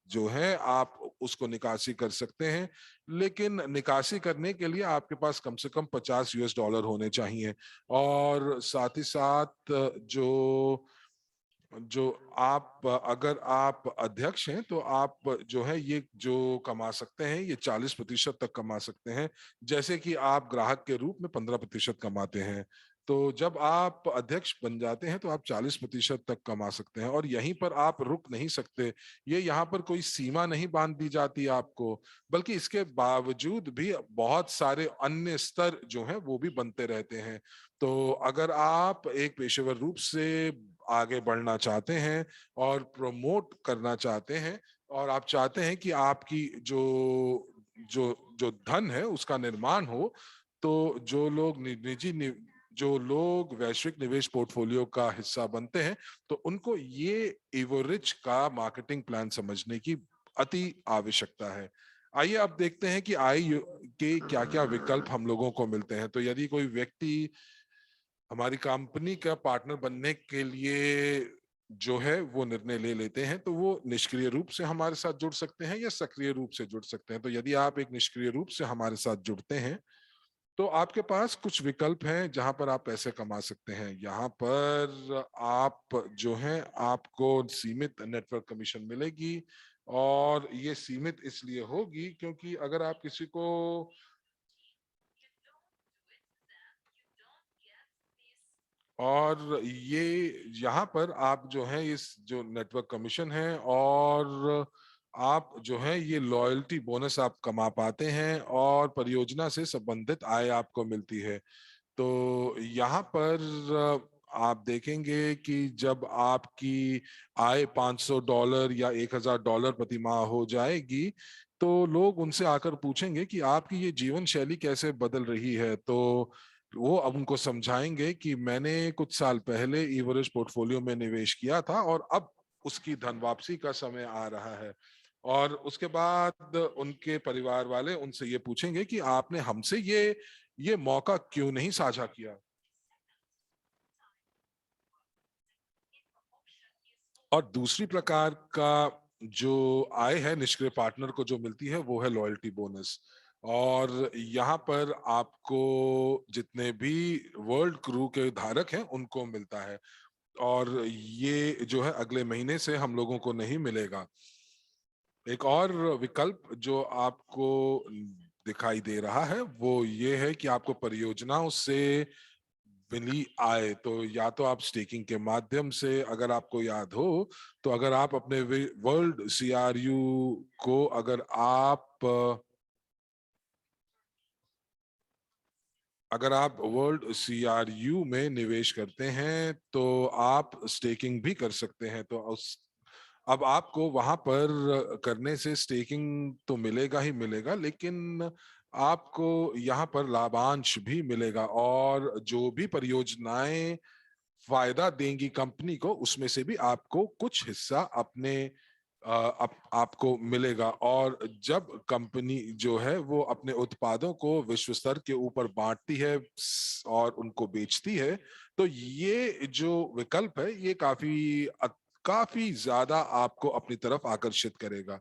जो है आप उसको निकासी कर सकते हैं। लेकिन निकासी करने के लिए आपके पास कम से कम $50 होने चाहिए। और साथ ही साथ जो जो आप अगर आप अध्यक्ष हैं तो आप जो है ये जो कमा सकते हैं ये 40% तक कमा सकते हैं, जैसे कि आप ग्राहक के रूप में 15% कमाते हैं। तो जब आप अध्यक्ष बन जाते हैं तो आप 40% तक कमा सकते हैं, और यहीं पर आप रुक नहीं सकते। ये यहाँ पर कोई सीमा नहीं बांध दी जाती आपको, बल्कि इसके बावजूद भी बहुत सारे अन्य स्तर जो हैं वो भी बनते रहते हैं। तो अगर आप एक पेशेवर रूप से आगे बढ़ना चाहते हैं और प्रमोट करना चाहते हैं, और आप चाहते हैं कि आपकी जो जो जो धन है उसका निर्माण हो, तो जो लोग जो लोग वैश्विक निवेश पोर्टफोलियो का हिस्सा बनते हैं, तो उनको ये एवरेज का मार्केटिंग प्लान समझने की अति आवश्यकता है। आइए अब देखते हैं कि आय के क्या क्या विकल्प हम लोगों को मिलते हैं। तो यदि कोई व्यक्ति हमारी कंपनी का पार्टनर बनने के लिए जो है वो निर्णय ले लेते हैं, तो वो निष्क्रिय रूप से हमारे साथ जुड़ सकते हैं या सक्रिय रूप से जुड़ सकते हैं। तो यदि आप एक निष्क्रिय रूप से हमारे साथ जुड़ते हैं तो आपके पास कुछ विकल्प हैं जहां पर आप पैसे कमा सकते हैं। यहाँ पर आप जो है आपको सीमित नेटवर्क कमीशन मिलेगी, और ये सीमित इसलिए होगी क्योंकि अगर आप किसी को और ये यहाँ पर आप जो है इस जो नेटवर्क कमीशन है, और आप जो है ये लॉयल्टी बोनस आप कमा पाते हैं, और परियोजना से संबंधित आय आपको मिलती है। तो यहाँ पर आप देखेंगे कि जब आपकी आय $500 या $1000 प्रति माह हो जाएगी, तो लोग उनसे आकर पूछेंगे कि आपकी ये जीवन शैली कैसे बदल रही है। तो वो अब उनको समझाएंगे कि मैंने कुछ साल पहले एवरेज पोर्टफोलियो में निवेश किया था और अब उसकी धन वापसी का समय आ रहा है। और उसके बाद उनके परिवार वाले उनसे ये पूछेंगे कि आपने हमसे ये मौका क्यों नहीं साझा किया। और दूसरी प्रकार का जो आय है निष्क्रिय पार्टनर को जो मिलती है वो है लॉयल्टी बोनस। और यहाँ पर आपको जितने भी वर्ल्ड क्रू के धारक हैं उनको मिलता है, और ये जो है अगले महीने से हम लोगों को नहीं मिलेगा। एक और विकल्प जो आपको दिखाई दे रहा है वो ये है कि आपको परियोजनाओं से मिली आय, तो या तो आप स्टेकिंग के माध्यम से, अगर आपको याद हो तो अगर आप अपने वर्ल्ड सीआरयू को अगर आप वर्ल्ड सीआरयू में निवेश करते हैं तो आप स्टेकिंग भी कर सकते हैं। तो उस अब आपको वहां पर करने से स्टेकिंग तो मिलेगा ही मिलेगा, लेकिन आपको यहाँ पर लाभांश भी मिलेगा, और जो भी परियोजनाएं फायदा देंगी कंपनी को उसमें से भी आपको कुछ हिस्सा अपने आपको मिलेगा। और जब कंपनी जो है वो अपने उत्पादों को विश्व स्तर के ऊपर बांटती है और उनको बेचती है, तो ये जो विकल्प है ये काफी काफी ज्यादा आपको अपनी तरफ आकर्षित करेगा।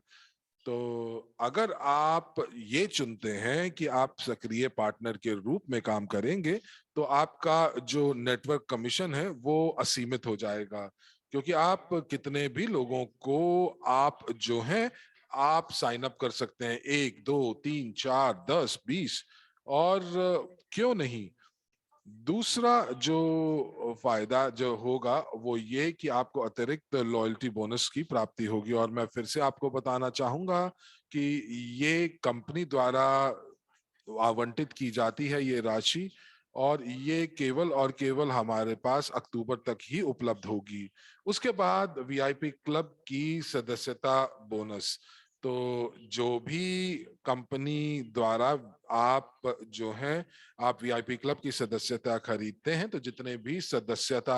तो अगर आप ये चुनते हैं कि आप सक्रिय पार्टनर के रूप में काम करेंगे, तो आपका जो नेटवर्क कमीशन है वो असीमित हो जाएगा, क्योंकि आप कितने भी लोगों को आप जो है आप साइन अप कर सकते हैं, 1, 2, 3, 4, 10, 20, और क्यों नहीं। दूसरा जो फायदा जो होगा वो ये कि आपको अतिरिक्त लॉयल्टी बोनस की प्राप्ति होगी। और मैं फिर से आपको बताना चाहूंगा कि ये कंपनी द्वारा आवंटित की जाती है ये राशि, और ये केवल और केवल हमारे पास अक्टूबर तक ही उपलब्ध होगी। उसके बाद वीआईपी क्लब की सदस्यता बोनस। तो जो भी कंपनी द्वारा आप जो है आप वीआईपी क्लब की सदस्यता खरीदते हैं, तो जितने भी सदस्यता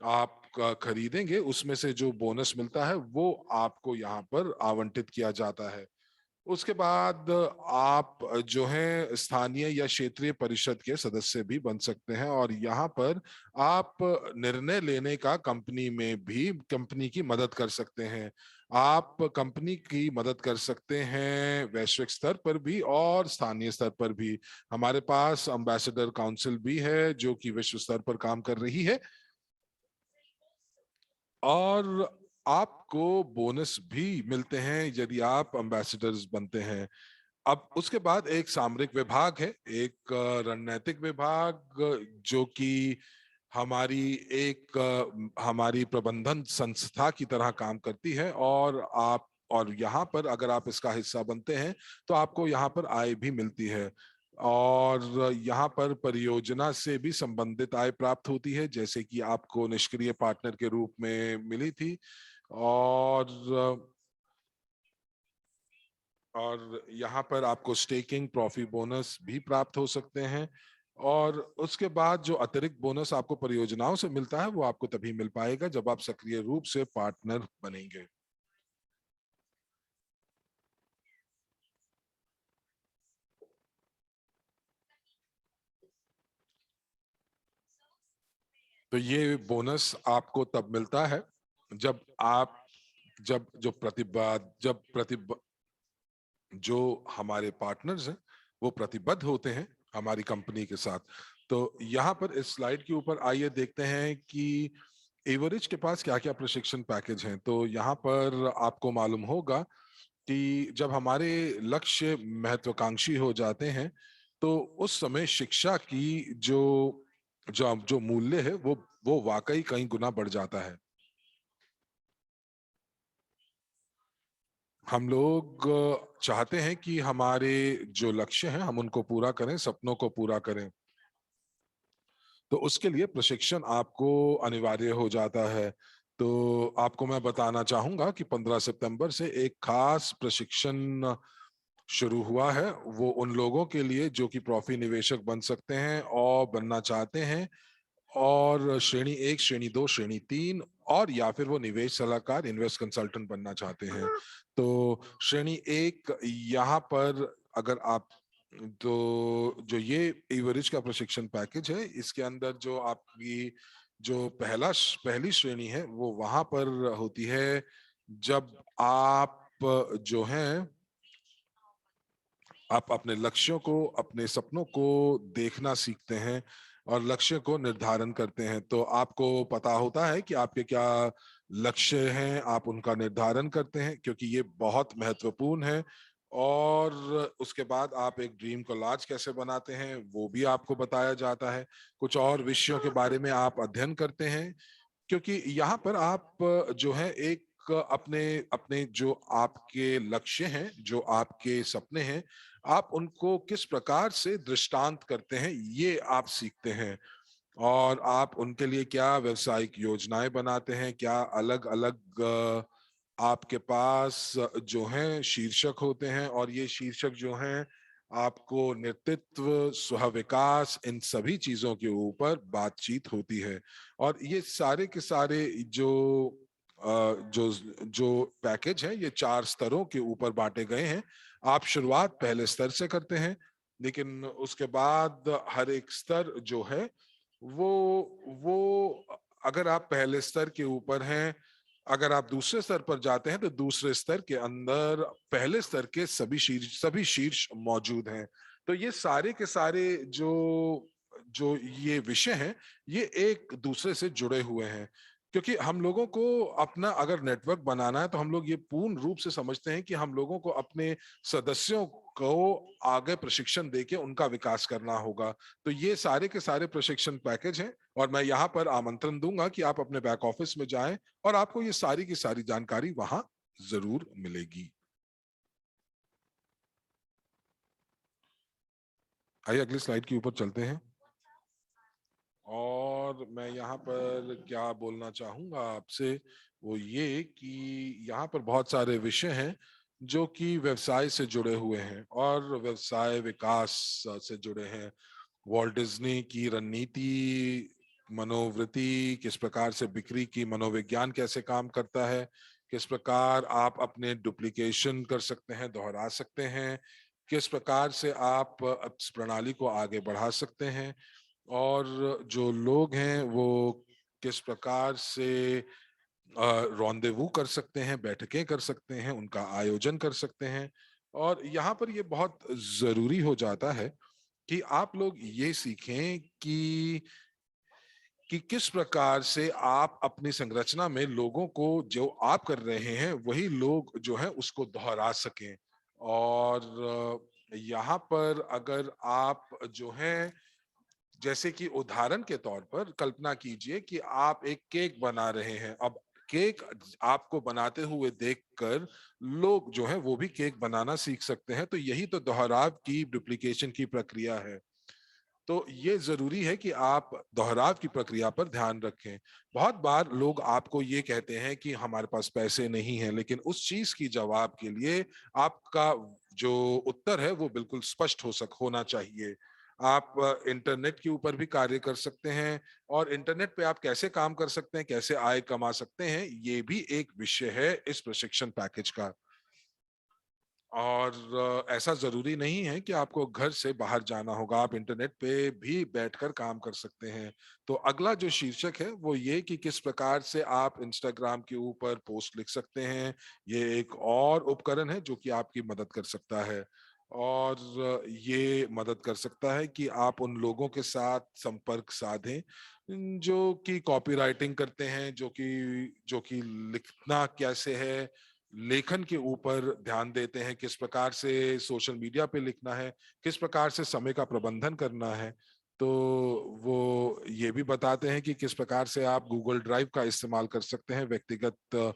आप खरीदेंगे उसमें से जो बोनस मिलता है वो आपको यहाँ पर आवंटित किया जाता है। उसके बाद आप जो है स्थानीय या क्षेत्रीय परिषद के सदस्य भी बन सकते हैं, और यहाँ पर आप निर्णय लेने का कंपनी में भी कंपनी की मदद कर सकते हैं। आप कंपनी की मदद कर सकते हैं वैश्विक स्तर पर भी और स्थानीय स्तर पर भी। हमारे पास एम्बेसडर काउंसिल भी है जो कि विश्व स्तर पर काम कर रही है, और आपको बोनस भी मिलते हैं यदि आप एम्बेसडर्स बनते हैं। अब उसके बाद एक सामरिक विभाग है, एक रणनीतिक विभाग, जो कि हमारी एक हमारी प्रबंधन संस्था की तरह काम करती है। और यहाँ पर अगर आप इसका हिस्सा बनते हैं तो आपको यहाँ पर आय भी मिलती है, और यहाँ पर परियोजना से भी संबंधित आय प्राप्त होती है, जैसे कि आपको निष्क्रिय पार्टनर के रूप में मिली थी। और यहाँ पर आपको स्टेकिंग प्रॉफी बोनस भी प्राप्त हो सकते हैं। और उसके बाद जो अतिरिक्त बोनस आपको परियोजनाओं से मिलता है वो आपको तभी मिल पाएगा जब आप सक्रिय रूप से पार्टनर बनेंगे। तो ये बोनस आपको तब मिलता है जब आप जब जो प्रतिबद्ध जब प्रतिब जो हमारे पार्टनर्स हैं वो प्रतिबद्ध होते हैं हमारी कंपनी के साथ। तो यहाँ पर इस स्लाइड के ऊपर आइए देखते हैं कि एवरेज के पास क्या क्या प्रशिक्षण पैकेज हैं। तो यहाँ पर आपको मालूम होगा कि जब हमारे लक्ष्य महत्वाकांक्षी हो जाते हैं तो उस समय शिक्षा की जो जो जो मूल्य है वो वाकई कई गुना बढ़ जाता है। हम लोग चाहते हैं कि हमारे जो लक्ष्य हैं हम उनको पूरा करें, सपनों को पूरा करें। तो उसके लिए प्रशिक्षण आपको अनिवार्य हो जाता है। तो आपको मैं बताना चाहूंगा कि 15 सितंबर से एक खास प्रशिक्षण शुरू हुआ है। वो उन लोगों के लिए जो कि प्रॉफी निवेशक बन सकते हैं और बनना चाहते हैं, और श्रेणी 1, श्रेणी 2, श्रेणी 3, और या फिर वो निवेश सलाहकार इन्वेस्ट कंसल्टेंट बनना चाहते हैं। तो श्रेणी 1 यहाँ पर अगर आप तो जो ये एवरेज का प्रशिक्षण पैकेज है इसके अंदर जो आपकी जो पहली श्रेणी है वो वहां पर होती है जब आप जो है आप अपने लक्ष्यों को अपने सपनों को देखना सीखते हैं और लक्ष्य को निर्धारण करते हैं। तो आपको पता होता है कि आपके क्या लक्ष्य हैं, आप उनका निर्धारण करते हैं क्योंकि ये बहुत महत्वपूर्ण है। और उसके बाद आप एक ड्रीम को लार्ज कैसे बनाते हैं वो भी आपको बताया जाता है। कुछ और विषयों के बारे में आप अध्ययन करते हैं, क्योंकि यहाँ पर आप जो है एक अपने अपने जो आपके लक्ष्य हैं, जो आपके सपने हैं, आप उनको किस प्रकार से दृष्टांत करते हैं ये आप सीखते हैं। और आप उनके लिए क्या व्यवसायिक योजनाएं बनाते हैं, क्या अलग अलग आपके पास जो हैं शीर्षक होते हैं, और ये शीर्षक जो हैं आपको नेतृत्व, स्व विकास, इन सभी चीजों के ऊपर बातचीत होती है। और ये सारे के सारे जो जो पैकेज है ये 4 स्तरों के ऊपर बांटे गए हैं। आप शुरुआत पहले स्तर से करते हैं, लेकिन उसके बाद हर एक स्तर जो है वो अगर आप पहले स्तर के ऊपर हैं अगर आप दूसरे स्तर पर जाते हैं तो दूसरे स्तर के अंदर पहले स्तर के सभी शीर्ष मौजूद हैं। तो ये सारे के सारे जो जो ये विषय हैं, ये एक दूसरे से जुड़े हुए हैं। क्योंकि हम लोगों को अपना अगर नेटवर्क बनाना है तो हम लोग ये पूर्ण रूप से समझते हैं कि हम लोगों को अपने सदस्यों को आगे प्रशिक्षण देके उनका विकास करना होगा। तो ये सारे के सारे प्रशिक्षण पैकेज हैं और मैं यहाँ पर आमंत्रण दूंगा कि आप अपने बैक ऑफिस में जाएं और आपको ये सारी की सारी जानकारी वहां जरूर मिलेगी। आइए अगली स्लाइड के ऊपर चलते हैं। और मैं यहाँ पर क्या बोलना चाहूंगा आपसे वो ये कि यहाँ पर बहुत सारे विषय हैं जो कि व्यवसाय से जुड़े हुए हैं और व्यवसाय विकास से जुड़े हैं। वॉल्ट डिज्नी की रणनीति, मनोवृत्ति, किस प्रकार से बिक्री की मनोविज्ञान कैसे काम करता है, किस प्रकार आप अपने डुप्लीकेशन कर सकते हैं, दोहरा सकते हैं, किस प्रकार से आप इस प्रणाली को आगे बढ़ा सकते हैं, और जो लोग हैं वो किस प्रकार से रॉन्डेवू कर सकते हैं, बैठकें कर सकते हैं, उनका आयोजन कर सकते हैं। और यहाँ पर ये बहुत जरूरी हो जाता है कि आप लोग ये सीखें कि किस प्रकार से आप अपनी संरचना में लोगों को जो आप कर रहे हैं वही लोग जो है उसको दोहरा सकें। और यहाँ पर अगर आप जो है, जैसे कि उदाहरण के तौर पर कल्पना कीजिए कि आप एक केक बना रहे हैं। अब केक आपको बनाते हुए देखकर लोग जो है वो भी केक बनाना सीख सकते हैं। तो यही तो दोहराव की डुप्लीकेशन की प्रक्रिया है। तो ये जरूरी है कि आप दोहराव की प्रक्रिया पर ध्यान रखें। बहुत बार लोग आपको ये कहते हैं कि हमारे पास पैसे नहीं है, लेकिन उस चीज की जवाब के लिए आपका जो उत्तर है वो बिल्कुल स्पष्ट होना चाहिए। आप इंटरनेट के ऊपर भी कार्य कर सकते हैं और इंटरनेट पे आप कैसे काम कर सकते हैं, कैसे आय कमा सकते हैं, ये भी एक विषय है इस प्रशिक्षण पैकेज का। और ऐसा जरूरी नहीं है कि आपको घर से बाहर जाना होगा, आप इंटरनेट पे भी बैठकर काम कर सकते हैं। तो अगला जो शीर्षक है वो ये कि किस प्रकार से आप इंस्टाग्राम के ऊपर पोस्ट लिख सकते हैं। ये एक और उपकरण है जो कि आपकी मदद कर सकता है। और ये मदद कर सकता है कि आप उन लोगों के साथ संपर्क साधें जो कि कॉपीराइटिंग करते हैं, जो कि लिखना कैसे है, लेखन के ऊपर ध्यान देते हैं, किस प्रकार से सोशल मीडिया पे लिखना है, किस प्रकार से समय का प्रबंधन करना है। तो वो ये भी बताते हैं कि किस प्रकार से आप गूगल ड्राइव का इस्तेमाल कर सकते हैं व्यक्तिगत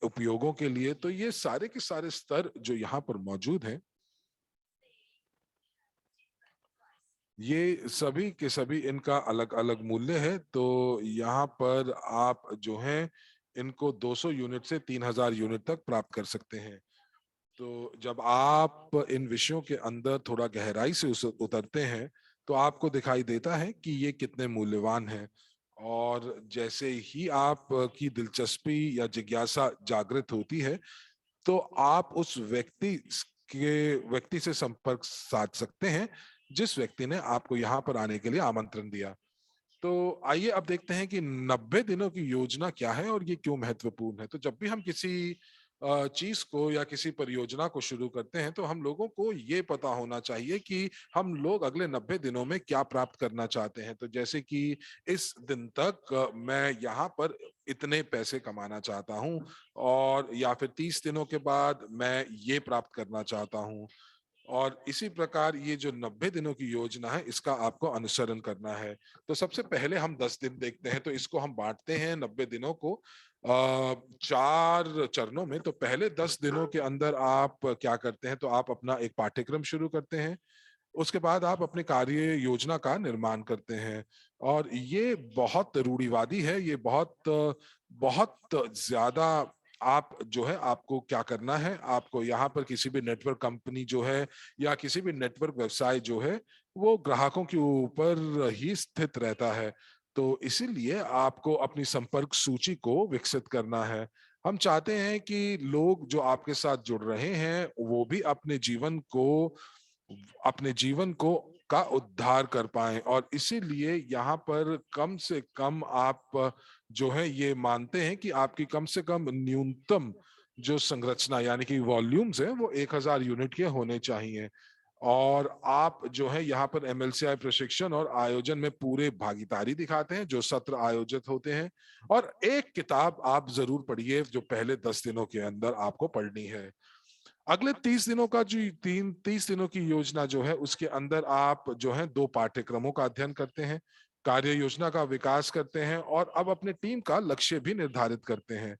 उपयोगों के लिए। तो ये सारे के सारे स्तर जो यहाँ पर मौजूद हैं, ये सभी के सभी इनका अलग अलग मूल्य है। तो यहाँ पर आप जो हैं इनको 200 यूनिट से 3000 यूनिट तक प्राप्त कर सकते हैं। तो जब आप इन विषयों के अंदर थोड़ा गहराई से उतरते हैं तो आपको दिखाई देता है कि ये कितने मूल्यवान हैं। और जैसे ही आप की दिलचस्पी या जिज्ञासा जागृत होती है तो आप उस व्यक्ति से संपर्क साध सकते हैं जिस व्यक्ति ने आपको यहाँ पर आने के लिए आमंत्रण दिया। तो आइए अब देखते हैं कि 90 दिनों की योजना क्या है और ये क्यों महत्वपूर्ण है। तो जब भी हम किसी चीज को या किसी परियोजना को शुरू करते हैं तो हम लोगों को ये पता होना चाहिए कि हम लोग अगले 90 दिनों में क्या प्राप्त करना चाहते हैं। तो जैसे कि इस दिन तक मैं यहाँ पर इतने पैसे कमाना चाहता हूँ, और या फिर 30 दिनों के बाद मैं ये प्राप्त करना चाहता हूँ। और इसी प्रकार ये जो 90 दिनों की योजना है इसका आपको अनुसरण करना है। तो सबसे पहले हम 10 दिन देखते हैं। तो इसको हम बांटते हैं 90 दिनों को 4 चरणों में। तो पहले 10 दिनों के अंदर आप क्या करते हैं, तो आप अपना एक पाठ्यक्रम शुरू करते हैं। उसके बाद आप अपने कार्य योजना का निर्माण करते हैं। और ये बहुत रूढ़िवादी है, ये बहुत बहुत ज्यादा। आप जो है आपको क्या करना है, आपको यहाँ पर किसी भी नेटवर्क कंपनी जो है या किसी भी नेटवर्क व्यवसाय जो है वो ग्राहकों के ऊपर ही स्थित रहता है। तो इसीलिए आपको अपनी संपर्क सूची को विकसित करना है। हम चाहते हैं कि लोग जो आपके साथ जुड़ रहे हैं वो भी अपने जीवन को का उद्धार कर पाएं। और इसीलिए यहाँ पर कम से कम आप जो है ये मानते हैं कि आपकी कम से कम न्यूनतम जो संरचना यानी कि वॉल्यूम्स है वो 1000 यूनिट के होने चाहिए। और आप जो है यहाँ पर एमएलसीआई प्रशिक्षण और आयोजन में पूरे भागीदारी दिखाते हैं जो सत्र आयोजित होते हैं। और एक किताब आप जरूर पढ़िए जो पहले 10 दिनों के अंदर आपको पढ़नी है। अगले 30 दिनों का जो 30 दिनों की योजना जो है उसके अंदर आप जो है 2 पाठ्यक्रमों का अध्ययन करते हैं, कार्य योजना का विकास करते हैं और अब अपने टीम का लक्ष्य भी निर्धारित करते हैं।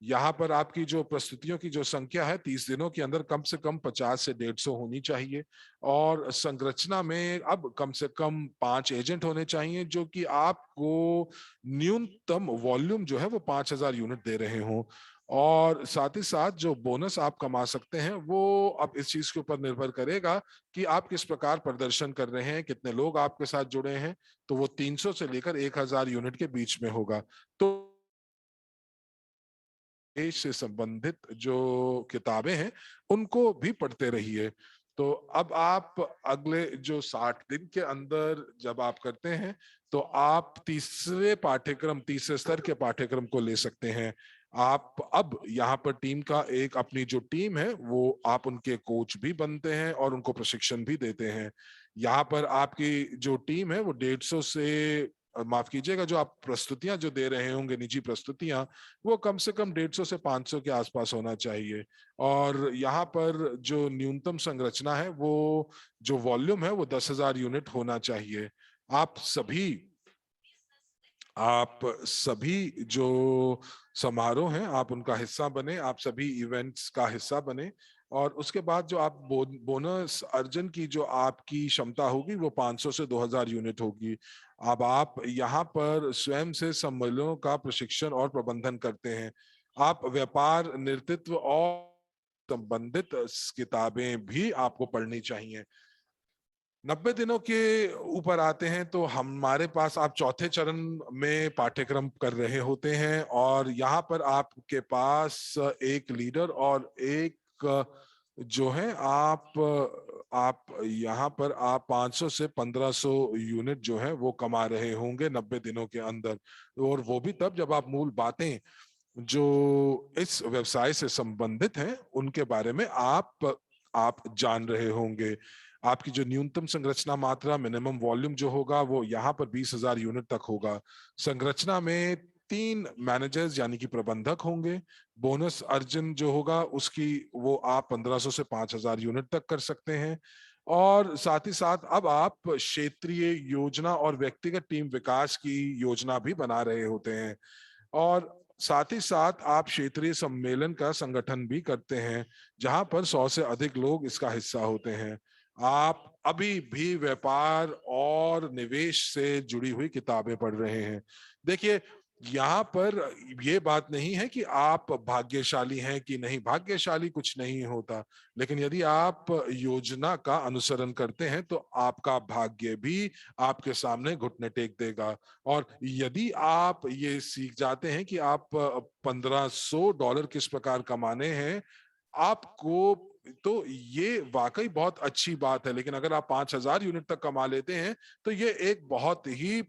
यहाँ पर आपकी जो प्रस्तुतियों की जो संख्या है 30 दिनों के अंदर कम से कम 50 से 150 होनी चाहिए। और संरचना में अब कम से कम 5 एजेंट होने चाहिए जो कि आपको न्यूनतम वॉल्यूम जो है वो 5000 यूनिट दे रहे हों। और साथ ही साथ जो बोनस आप कमा सकते हैं वो अब इस चीज के ऊपर निर्भर करेगा कि आप किस प्रकार प्रदर्शन कर रहे हैं, कितने लोग आपके साथ जुड़े हैं। तो वो 300 से लेकर 1000 यूनिट के बीच में होगा। तो देश से संबंधित जो किताबें हैं उनको भी पढ़ते रहिए। तो अब आप अगले जो 60 दिन के अंदर जब आप करते हैं तो आप तीसरे स्तर के पाठ्यक्रम को ले सकते हैं। आप अब यहाँ पर टीम का एक अपनी जो टीम है वो आप उनके कोच भी बनते हैं और उनको प्रशिक्षण भी देते हैं। यहाँ पर आपकी जो टीम है वो 150 से माफ कीजिएगा, जो आप प्रस्तुतियां जो दे रहे होंगे निजी प्रस्तुतियां वो कम से कम 150 से 500 के आसपास होना चाहिए। और यहाँ पर जो न्यूनतम संरचना है वो जो वॉल्यूम है वो 10,000 यूनिट होना चाहिए। आप सभी आप सभी जो समारोह हैं आप उनका हिस्सा बने, आप सभी इवेंट्स का हिस्सा बने। और उसके बाद जो आप बोनस अर्जन की जो आपकी क्षमता होगी वो 500 से 2000 यूनिट होगी। अब आप यहाँ पर स्वयं से सम्मेलनों का प्रशिक्षण और प्रबंधन करते हैं। आप व्यापार नेतृत्व और संबंधित किताबें भी आपको पढ़नी चाहिए। 90 दिनों के ऊपर आते हैं तो हमारे पास आप चौथे चरण में पाठ्यक्रम कर रहे होते हैं और यहाँ पर आपके पास एक लीडर और एक जो है आप यहाँ पर आप 500 से 1500 यूनिट जो है वो कमा रहे होंगे 90 दिनों के अंदर। और वो भी तब जब आप मूल बातें जो इस व्यवसाय से संबंधित हैं उनके बारे में आप जान रहे होंगे। आपकी जो न्यूनतम संरचना मात्रा मिनिमम वॉल्यूम जो होगा वो यहाँ पर 20,000 यूनिट तक होगा। संरचना में 3 मैनेजर्स यानी कि प्रबंधक होंगे। बोनस अर्जन जो होगा उसकी वो आप 1500 से 5000 यूनिट तक कर सकते हैं। और साथ ही साथ अब आप क्षेत्रीय योजना और व्यक्तिगत टीम विकास की योजना भी बना रहे होते हैं। और साथ ही साथ आप क्षेत्रीय सम्मेलन का संगठन भी करते हैं जहां पर 100 से अधिक लोग इसका हिस्सा होते हैं। आप अभी भी व्यापार और निवेश से जुड़ी हुई किताबें पढ़ रहे हैं। देखिए यहाँ पर ये बात नहीं है कि आप भाग्यशाली हैं कि नहीं, भाग्यशाली कुछ नहीं होता। लेकिन यदि आप योजना का अनुसरण करते हैं तो आपका भाग्य भी आपके सामने घुटने टेक देगा। और यदि आप ये सीख जाते हैं कि आप $1500 किस प्रकार कमाने हैं आपको, तो ये वाकई बहुत अच्छी बात है। लेकिन अगर आप 5000 यूनिट तक कमा लेते हैं तो ये एक बहुत ही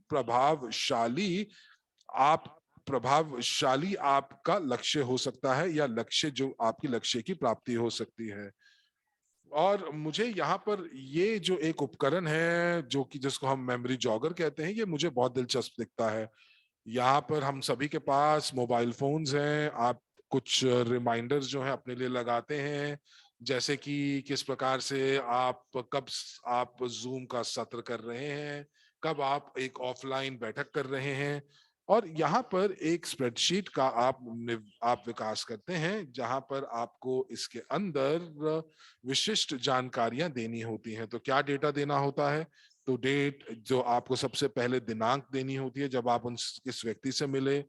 आप प्रभावशाली आपका लक्ष्य हो सकता है या लक्ष्य जो आपकी लक्ष्य की प्राप्ति हो सकती है। और मुझे यहाँ पर ये जो एक उपकरण है जो कि जिसको हम मेमोरी जॉगर कहते हैं ये मुझे बहुत दिलचस्प दिखता है। यहाँ पर हम सभी के पास मोबाइल फोन्स हैं। आप कुछ रिमाइंडर्स जो है अपने लिए लगाते हैं जैसे कि किस प्रकार से आप जूम का सत्र कर रहे हैं, कब आप एक ऑफलाइन बैठक कर रहे हैं। और यहाँ पर एक स्प्रेडशीट का आप विकास करते हैं जहां पर आपको इसके अंदर विशिष्ट जानकारियां देनी होती हैं। तो क्या डेटा देना होता है? तो डेट जो आपको सबसे पहले दिनांक देनी होती है जब आप उन इस व्यक्ति से मिले,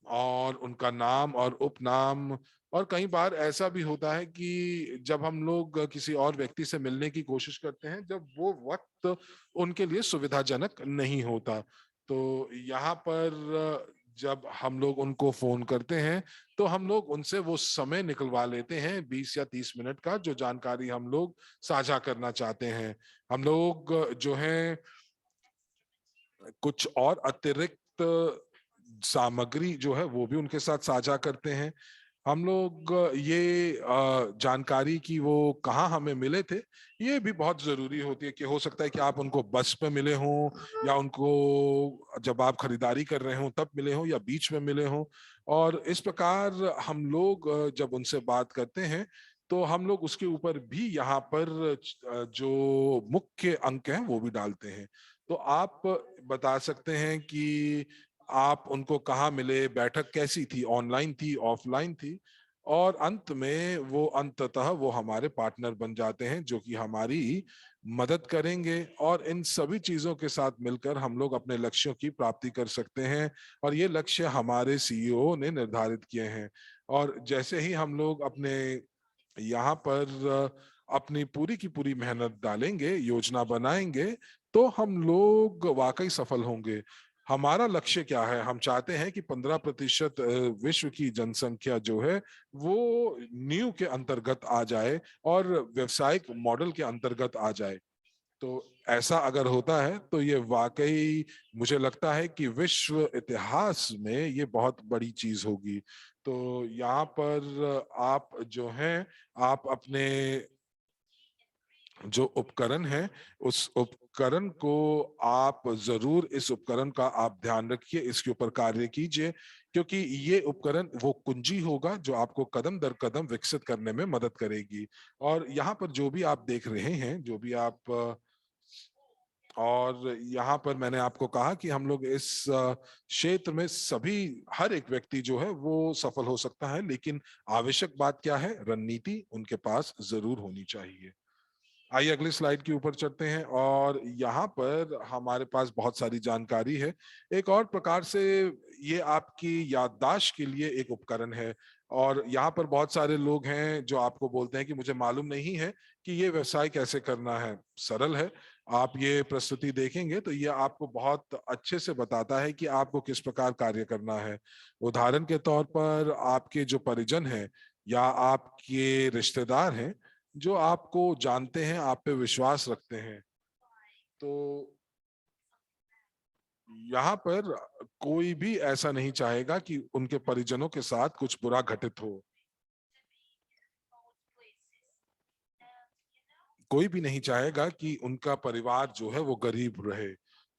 और उनका नाम और उपनाम। और कई बार ऐसा भी होता है कि जब हम लोग किसी और व्यक्ति से मिलने की कोशिश करते हैं जब वो वक्त उनके लिए सुविधाजनक नहीं होता। तो यहाँ पर जब हम लोग उनको फोन करते हैं तो हम लोग उनसे वो समय निकलवा लेते हैं 20 या 30 मिनट का, जो जानकारी हम लोग साझा करना चाहते हैं। हम लोग जो है कुछ और अतिरिक्त सामग्री जो है वो भी उनके साथ साझा करते हैं। हम लोग ये जानकारी की वो कहाँ हमें मिले थे, ये भी बहुत जरूरी होती है कि हो सकता है कि आप उनको बस पे मिले हों, या उनको जब आप खरीदारी कर रहे हो तब मिले हों, या बीच में मिले हों। और इस प्रकार हम लोग जब उनसे बात करते हैं तो हम लोग उसके ऊपर भी यहाँ पर जो मुख्य अंक हैं वो भी डालते हैं। तो आप बता सकते हैं कि आप उनको कहाँ मिले, बैठक कैसी थी, ऑनलाइन थी, ऑफलाइन थी, और अंत में वो अंततः वो हमारे पार्टनर बन जाते हैं जो कि हमारी मदद करेंगे, और इन सभी चीजों के साथ मिलकर हम लोग अपने लक्ष्यों की प्राप्ति कर सकते हैं। और ये लक्ष्य हमारे सीईओ ने निर्धारित किए हैं। और जैसे ही हम लोग अपने यहाँ पर अपनी पूरी की पूरी मेहनत डालेंगे, योजना बनाएंगे, तो हम लोग वाकई सफल होंगे। हमारा लक्ष्य क्या है? हम चाहते हैं कि 15% विश्व की जनसंख्या जो है वो न्यू के अंतर्गत आ जाए और व्यवसायिक मॉडल के अंतर्गत आ जाए। तो ऐसा अगर होता है तो ये वाकई मुझे लगता है कि विश्व इतिहास में ये बहुत बड़ी चीज होगी। तो यहाँ पर आप जो हैं, आप अपने जो उपकरण है उस उपकरण को आप जरूर, इस उपकरण का आप ध्यान रखिए, इसके ऊपर कार्य कीजिए, क्योंकि ये उपकरण वो कुंजी होगा जो आपको कदम दर कदम विकसित करने में मदद करेगी। और यहाँ पर जो भी आप देख रहे हैं, जो भी आप और यहाँ पर मैंने आपको कहा कि हम लोग इस क्षेत्र में सभी, हर एक व्यक्ति जो है वो सफल हो सकता है, लेकिन आवश्यक बात क्या है? रणनीति उनके पास जरूर होनी चाहिए। आइए अगली स्लाइड के ऊपर चलते हैं, और यहाँ पर हमारे पास बहुत सारी जानकारी है। एक और प्रकार से ये आपकी याददाश्त के लिए एक उपकरण है। और यहाँ पर बहुत सारे लोग हैं जो आपको बोलते हैं कि मुझे मालूम नहीं है कि ये व्यवसाय कैसे करना है। सरल है, आप ये प्रस्तुति देखेंगे तो ये आपको बहुत अच्छे से बताता है कि आपको किस प्रकार कार्य करना है। उदाहरण के तौर पर आपके जो परिजन हैं या आपके रिश्तेदार हैं जो आपको जानते हैं, आप पे विश्वास रखते हैं, तो यहाँ पर कोई भी ऐसा नहीं चाहेगा कि उनके परिजनों के साथ कुछ बुरा घटित हो। कोई भी नहीं चाहेगा कि उनका परिवार जो है वो गरीब रहे।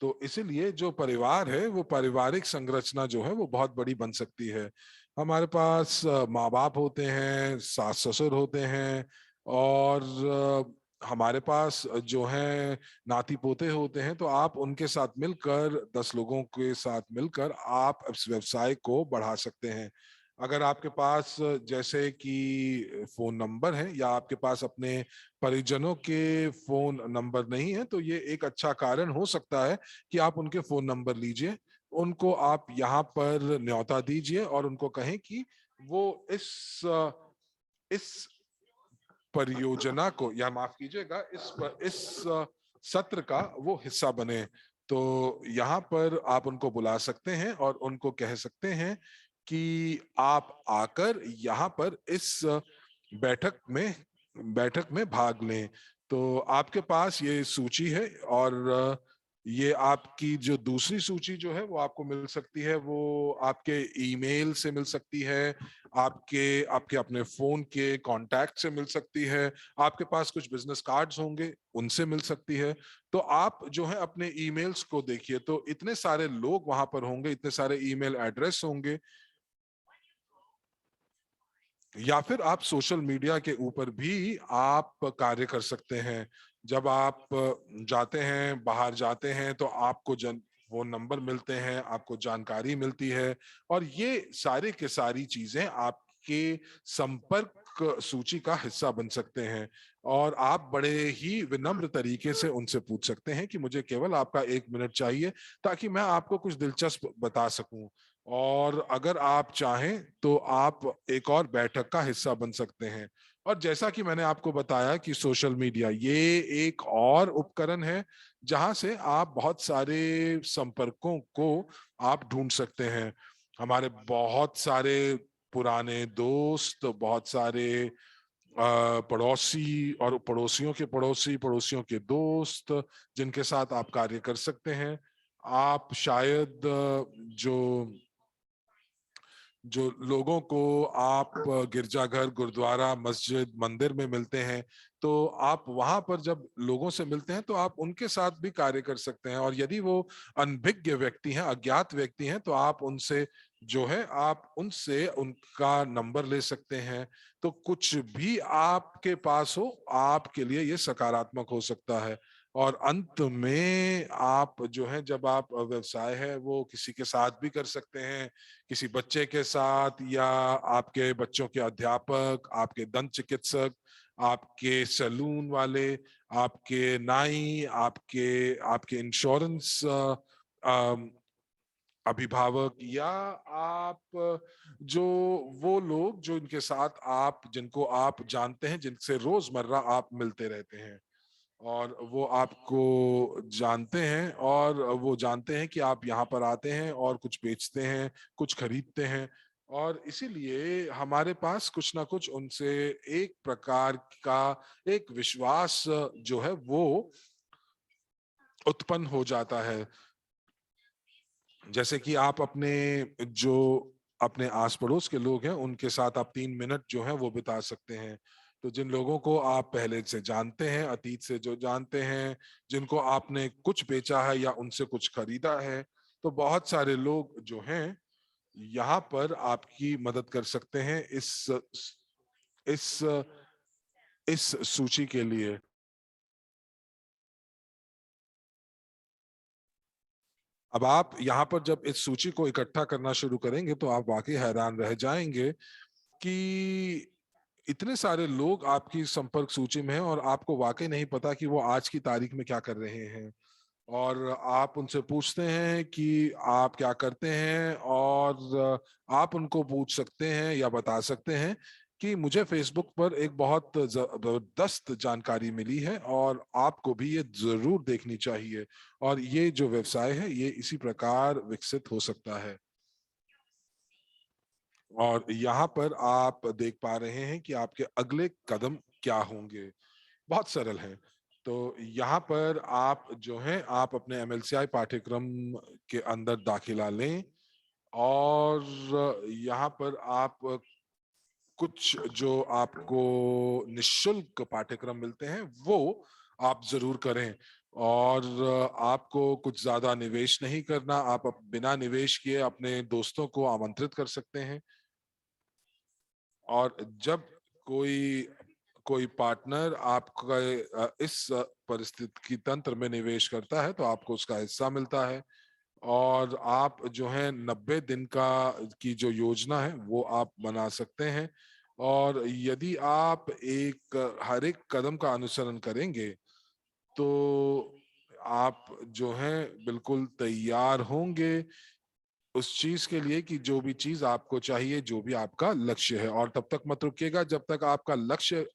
तो इसीलिए जो परिवार है, वो पारिवारिक संरचना जो है वो बहुत बड़ी बन सकती है। हमारे पास माँ बाप होते हैं, सास ससुर होते हैं, और हमारे पास जो है नाती पोते होते हैं। तो आप उनके साथ मिलकर, 10 लोगों के साथ मिलकर आप इस व्यवसाय को बढ़ा सकते हैं। अगर आपके पास जैसे कि फोन नंबर है, या आपके पास अपने परिजनों के फोन नंबर नहीं है, तो ये एक अच्छा कारण हो सकता है कि आप उनके फोन नंबर लीजिए, उनको आप यहाँ पर न्योता दीजिए, और उनको कहें कि वो इस परियोजना को, या माफ कीजिएगा, इस सत्र का वो हिस्सा बने। तो यहाँ पर आप उनको बुला सकते हैं और उनको कह सकते हैं कि आप आकर यहाँ पर इस बैठक में बैठक में भाग लें। तो आपके पास ये सूची है, और ये आपकी जो दूसरी सूची जो है वो आपको मिल सकती है, वो आपके ईमेल से मिल सकती है, आपके आपके अपने फोन के कांटेक्ट से मिल सकती है, आपके पास कुछ बिजनेस कार्ड्स होंगे उनसे मिल सकती है। तो आप जो है अपने ईमेल्स को देखिए, तो इतने सारे लोग वहां पर होंगे, इतने सारे ईमेल एड्रेस होंगे। या फिर आप सोशल मीडिया के ऊपर भी आप कार्य कर सकते हैं। जब आप जाते हैं, बाहर जाते हैं, तो आपको फोन नंबर मिलते हैं, आपको जानकारी मिलती है, और ये सारे के सारी चीजें आपके संपर्क सूची का हिस्सा बन सकते हैं। और आप बड़े ही विनम्र तरीके से उनसे पूछ सकते हैं कि मुझे केवल आपका 1 मिनट चाहिए, ताकि मैं आपको कुछ दिलचस्प बता सकूं। और अगर आप चाहें तो आप एक और बैठक का हिस्सा बन सकते हैं। और जैसा कि मैंने आपको बताया कि सोशल मीडिया ये एक और उपकरण है जहां से आप बहुत सारे संपर्कों को आप ढूंढ सकते हैं। हमारे बहुत सारे पुराने दोस्त, बहुत सारे पड़ोसी और पड़ोसियों के पड़ोसी, पड़ोसियों के दोस्त जिनके साथ आप कार्य कर सकते हैं। आप शायद जो जो लोगों को आप गिरजाघर, गुरुद्वारा, मस्जिद, मंदिर में मिलते हैं, तो आप वहां पर जब लोगों से मिलते हैं तो आप उनके साथ भी कार्य कर सकते हैं। और यदि वो अनभिज्ञ व्यक्ति हैं, अज्ञात व्यक्ति हैं, तो आप उनसे जो है आप उनसे उनका नंबर ले सकते हैं। तो कुछ भी आपके पास हो, आपके लिए ये सकारात्मक हो सकता है। और अंत में आप जो है, जब आप व्यवसाय है वो किसी के साथ भी कर सकते हैं, किसी बच्चे के साथ, या आपके बच्चों के अध्यापक, आपके दंत चिकित्सक, आपके सैलून वाले, आपके नाई, आपके आपके इंश्योरेंस अभिभावक, या आप जो वो लोग जो इनके साथ आप जिनको आप जानते हैं, जिनसे रोजमर्रा आप मिलते रहते हैं, और वो आपको जानते हैं, और वो जानते हैं कि आप यहाँ पर आते हैं और कुछ बेचते हैं, कुछ खरीदते हैं। और इसीलिए हमारे पास कुछ ना कुछ उनसे एक प्रकार का एक विश्वास जो है वो उत्पन्न हो जाता है। जैसे कि आप अपने जो अपने आस पड़ोस के लोग हैं उनके साथ आप 3 मिनट जो है वो बिता सकते हैं। तो जिन लोगों को आप पहले से जानते हैं, अतीत से जो जानते हैं, जिनको आपने कुछ बेचा है या उनसे कुछ खरीदा है, तो बहुत सारे लोग जो हैं यहाँ पर आपकी मदद कर सकते हैं इस इस सूची के लिए। अब आप यहाँ पर जब इस सूची को इकट्ठा करना शुरू करेंगे तो आप वाकई हैरान रह जाएंगे कि इतने सारे लोग आपकी संपर्क सूची में हैं और आपको वाकई नहीं पता कि वो आज की तारीख में क्या कर रहे हैं। और आप उनसे पूछते हैं कि आप क्या करते हैं, और आप उनको पूछ सकते हैं या बता सकते हैं कि मुझे फेसबुक पर एक बहुत जबरदस्त जानकारी मिली है और आपको भी ये जरूर देखनी चाहिए। और ये जो व्यवसाय है ये इसी प्रकार विकसित हो सकता है। और यहाँ पर आप देख पा रहे हैं कि आपके अगले कदम क्या होंगे। बहुत सरल है। तो यहाँ पर आप जो है आप अपने एमएलसीआई पाठ्यक्रम के अंदर दाखिला लें, और यहाँ पर आप कुछ जो आपको निशुल्क पाठ्यक्रम मिलते हैं वो आप जरूर करें। और आपको कुछ ज्यादा निवेश नहीं करना, आप बिना निवेश किए अपने दोस्तों को आमंत्रित कर सकते हैं। और जब कोई कोई पार्टनर आपका इस परिस्थिति तंत्र में निवेश करता है तो आपको उसका हिस्सा मिलता है। और आप जो है 90 दिन का की जो योजना है वो आप बना सकते हैं। और यदि आप एक हर एक कदम का अनुसरण करेंगे तो आप जो है बिल्कुल तैयार होंगे उस चीज के लिए कि जो भी चीज आपको चाहिए, जो भी आपका लक्ष्य है। और तब तक मत रुकिएगा जब तक आपका लक्ष्य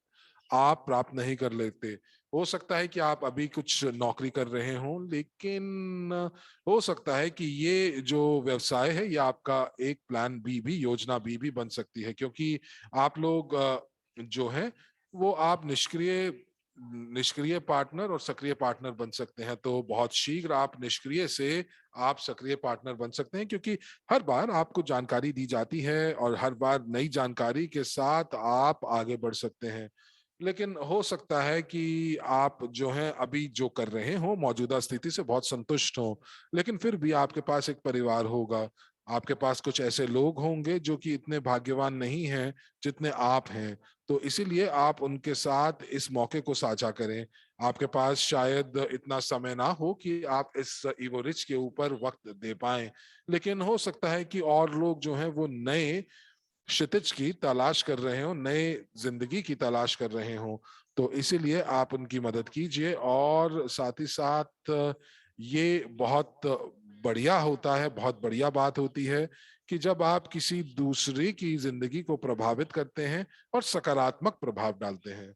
आप प्राप्त नहीं कर लेते। हो सकता है कि आप अभी कुछ नौकरी कर रहे हों, लेकिन हो सकता है कि ये जो व्यवसाय है ये आपका एक प्लान बी भी, योजना बी भी बन सकती है। क्योंकि आप लोग जो है वो आप निष्क्रिय निष्क्रिय पार्टनर और सक्रिय पार्टनर बन सकते हैं। तो बहुत शीघ्र आप निष्क्रिय से आप सक्रिय पार्टनर बन सकते हैं, क्योंकि हर बार आपको जानकारी दी जाती है और हर बार नई जानकारी के साथ आप आगे बढ़ सकते हैं। लेकिन हो सकता है कि आप जो हैं अभी जो कर रहे हो मौजूदा स्थिति से बहुत संतुष्ट हो, लेकिन फिर भी आपके पास एक परिवार होगा, आपके पास कुछ ऐसे लोग होंगे जो कि इतने भाग्यवान नहीं हैं जितने आप हैं। तो इसीलिए आप उनके साथ इस मौके को साझा करें। आपके पास शायद इतना समय ना हो कि आप इस ईगो रिच के ऊपर वक्त दे पाएं, लेकिन हो सकता है कि और लोग जो हैं वो नए क्षितिज की तलाश कर रहे हो, नए जिंदगी की तलाश कर रहे हो। तो इसीलिए आप उनकी मदद कीजिए। और साथ ही साथ ये बहुत बढ़िया होता है, बहुत बढ़िया बात होती है कि जब आप किसी दूसरे की जिंदगी को प्रभावित करते हैं और सकारात्मक प्रभाव डालते हैं।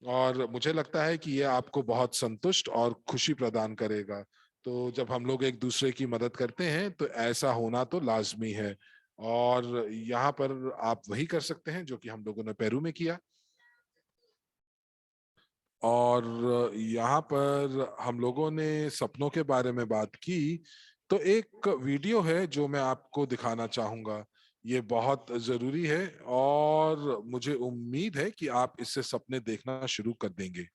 और मुझे लगता है कि ये आपको बहुत संतुष्ट और खुशी प्रदान करेगा। तो जब हम लोग एक दूसरे की मदद करते हैं तो ऐसा होना तो लाजमी है। और यहाँ पर आप वही कर सकते हैं जो कि हम लोगों ने पेरू में किया। और यहाँ पर हम लोगों ने सपनों के बारे में बात की, तो एक वीडियो है जो मैं आपको दिखाना चाहूंगा। ये बहुत जरूरी है और मुझे उम्मीद है कि आप इससे सपने देखना शुरू कर देंगे।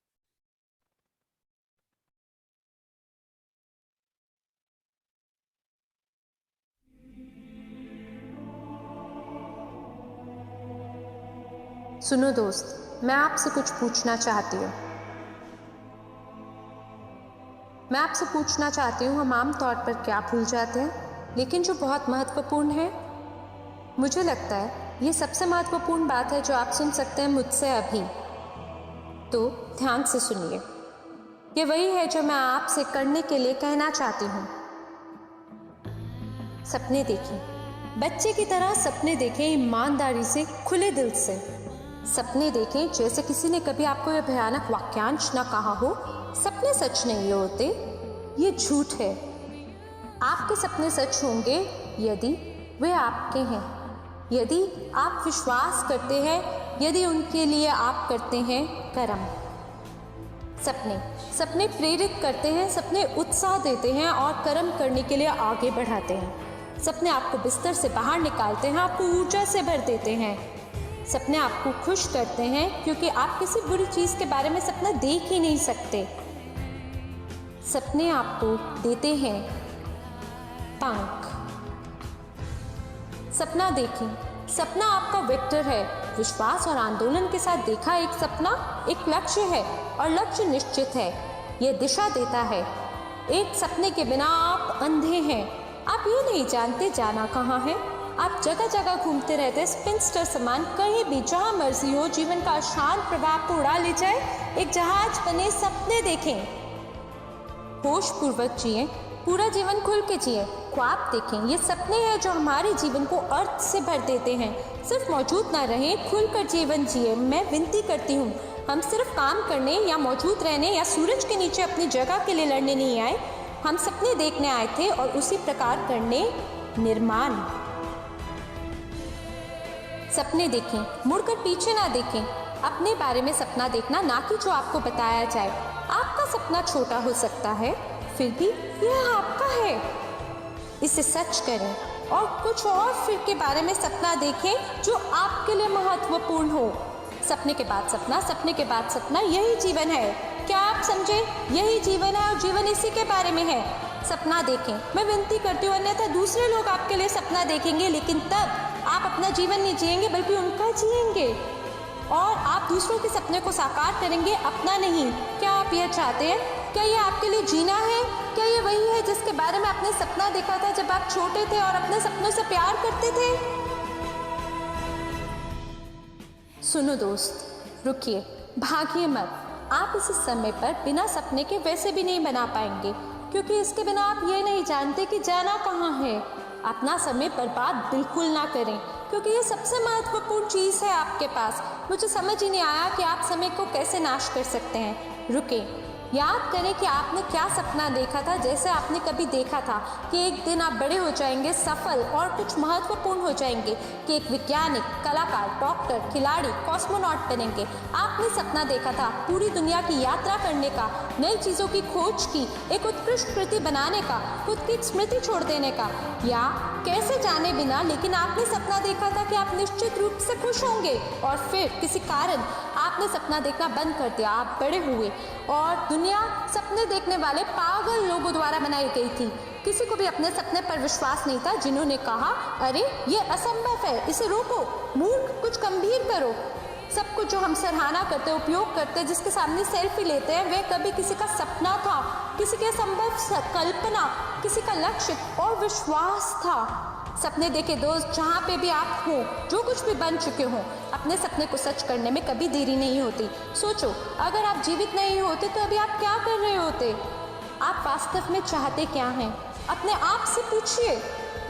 सुनो दोस्त, मैं आपसे कुछ पूछना चाहती हूँ। मैं आपसे पूछना चाहती हूँ, हम आम तौर पर क्या भूल जाते हैं, लेकिन जो बहुत महत्वपूर्ण है। मुझे लगता है ये सबसे महत्वपूर्ण बात है जो आप सुन सकते हैं मुझसे अभी। तो ध्यान से सुनिए। ये वही है जो मैं आपसे करने के लिए कहना चाहती हूँ। सपने देखें, बच्चे की तरह सपने देखें, ईमानदारी से, खुले दिल से। सपने देखें जैसे किसी ने कभी आपको यह भयानक वाक्यांश ना कहा हो, सपने सच नहीं होते, ये झूठ है। आपके सपने सच होंगे यदि वे आपके हैं, यदि आप विश्वास करते हैं, यदि उनके लिए आप करते हैं कर्म। सपने प्रेरित करते हैं, सपने उत्साह देते हैं और कर्म करने के लिए आगे बढ़ाते हैं। सपने आपको बिस्तर से बाहर निकालते हैं, आपको ऊर्जा से भर देते हैं। सपने आपको खुश करते हैं क्योंकि आप किसी बुरी चीज के बारे में सपना देख ही नहीं सकते। सपने आपको देते हैं पंख। सपना देखें, सपना आपका वेक्टर है। विश्वास और आंदोलन के साथ देखा एक सपना एक लक्ष्य है और लक्ष्य निश्चित है, यह दिशा देता है। एक सपने के बिना आप अंधे हैं, आप ये नहीं जानते जाना कहाँ है। आप जगह जगह घूमते रहते, स्पिनस्टर समान, कहीं भी जहाँ मर्जी हो, जीवन का शांत प्रभाव को उड़ा ले जाए। एक जहाज बने, सपने देखें, होश पूर्वक जिए, पूरा जीवन खुल के जिए, ख्वाब देखें। ये सपने हैं जो हमारे जीवन को अर्थ से भर देते हैं। सिर्फ मौजूद ना रहें, खुलकर जीवन जिए। मैं विनती करती हूँ, हम सिर्फ काम करने या मौजूद रहने या सूरज के नीचे अपनी जगह के लिए लड़ने नहीं आए। हम सपने देखने आए थे और उसी प्रकार करने निर्माण। सपने देखें, मुड़कर पीछे ना देखें। अपने बारे में सपना देखना, ना कि जो आपको बताया जाए। आपका सपना छोटा हो सकता है, फिर भी यह आपका है। इसे सच करें और कुछ और फिर के बारे में सपना देखें जो आपके लिए महत्वपूर्ण हो। सपने के बाद सपना, सपने के बाद सपना, यही जीवन है। क्या आप समझे? यही जीवन है और जीवन इसी के बारे में है। सपना देखें, मैं विनती करती हूँ, अन्यथा दूसरे लोग आपके लिए सपना देखेंगे, लेकिन तब आप अपना जीवन नहीं जिएंगे बल्कि उनका जिएंगे और आप दूसरों के सपने को साकार करेंगे, अपना नहीं। क्या आप यह चाहते हैं? क्या ये आपके लिए जीना है? क्या ये वही है जिसके बारे में आपने सपना देखा था जब आप छोटे थे और अपने सपनों से प्यार करते थे? सुनो दोस्त, रुकिए, भागिए मत। आप इस समय पर बिना सपने के वैसे भी नहीं बना पाएंगे, क्योंकि इसके बिना आप ये नहीं जानते कि जाना कहाँ है। अपना समय बर्बाद बिल्कुल ना करें, क्योंकि ये सबसे महत्वपूर्ण चीज़ है आपके पास। मुझे समझ ही नहीं आया कि आप समय को कैसे नाश कर सकते हैं। रुकें, याद करें कि आपने क्या सपना देखा था। जैसे आपने कभी देखा था कि एक दिन आप बड़े हो जाएंगे, सफल और कुछ महत्वपूर्ण हो जाएंगे, कि एक वैज्ञानिक, कलाकार, डॉक्टर, खिलाड़ी, कॉस्मोनॉट बनेंगे। आपने सपना देखा था पूरी दुनिया की यात्रा करने का, नई चीज़ों की खोज की, एक उत्कृष्ट कृति बनाने का, खुद की स्मृति छोड़ देने का, या कैसे जाने बिना, लेकिन आपने सपना देखा था कि आप निश्चित रूप से खुश होंगे और फिर किसी कारण आपने सपना देखना बंद कर दिया। आप बड़े हुए और दुनिया सपने देखने वाले पागल लोगों द्वारा बनाई गई थी। किसी को भी अपने सपने पर विश्वास नहीं था, जिन्होंने कहा, अरे ये असंभव है, इसे रोको, मूर्ख, कुछ गंभीर करो। सब कुछ जो हम सराहना करते, उपयोग करते, जिसके सामने सेल्फी लेते हैं, वह कभी किसी का सपना था, किसी के संभव कल्पना, किसी का लक्ष्य और विश्वास था। सपने देखे दोस्त, जहाँ पे भी आप हो, जो कुछ भी बन चुके हो, अपने सपने को सच करने में कभी देरी नहीं होती। सोचो, अगर आप जीवित नहीं होते तो अभी आप क्या कर रहे होते? आप वास्तव में चाहते क्या हैं? अपने आप से पूछिए।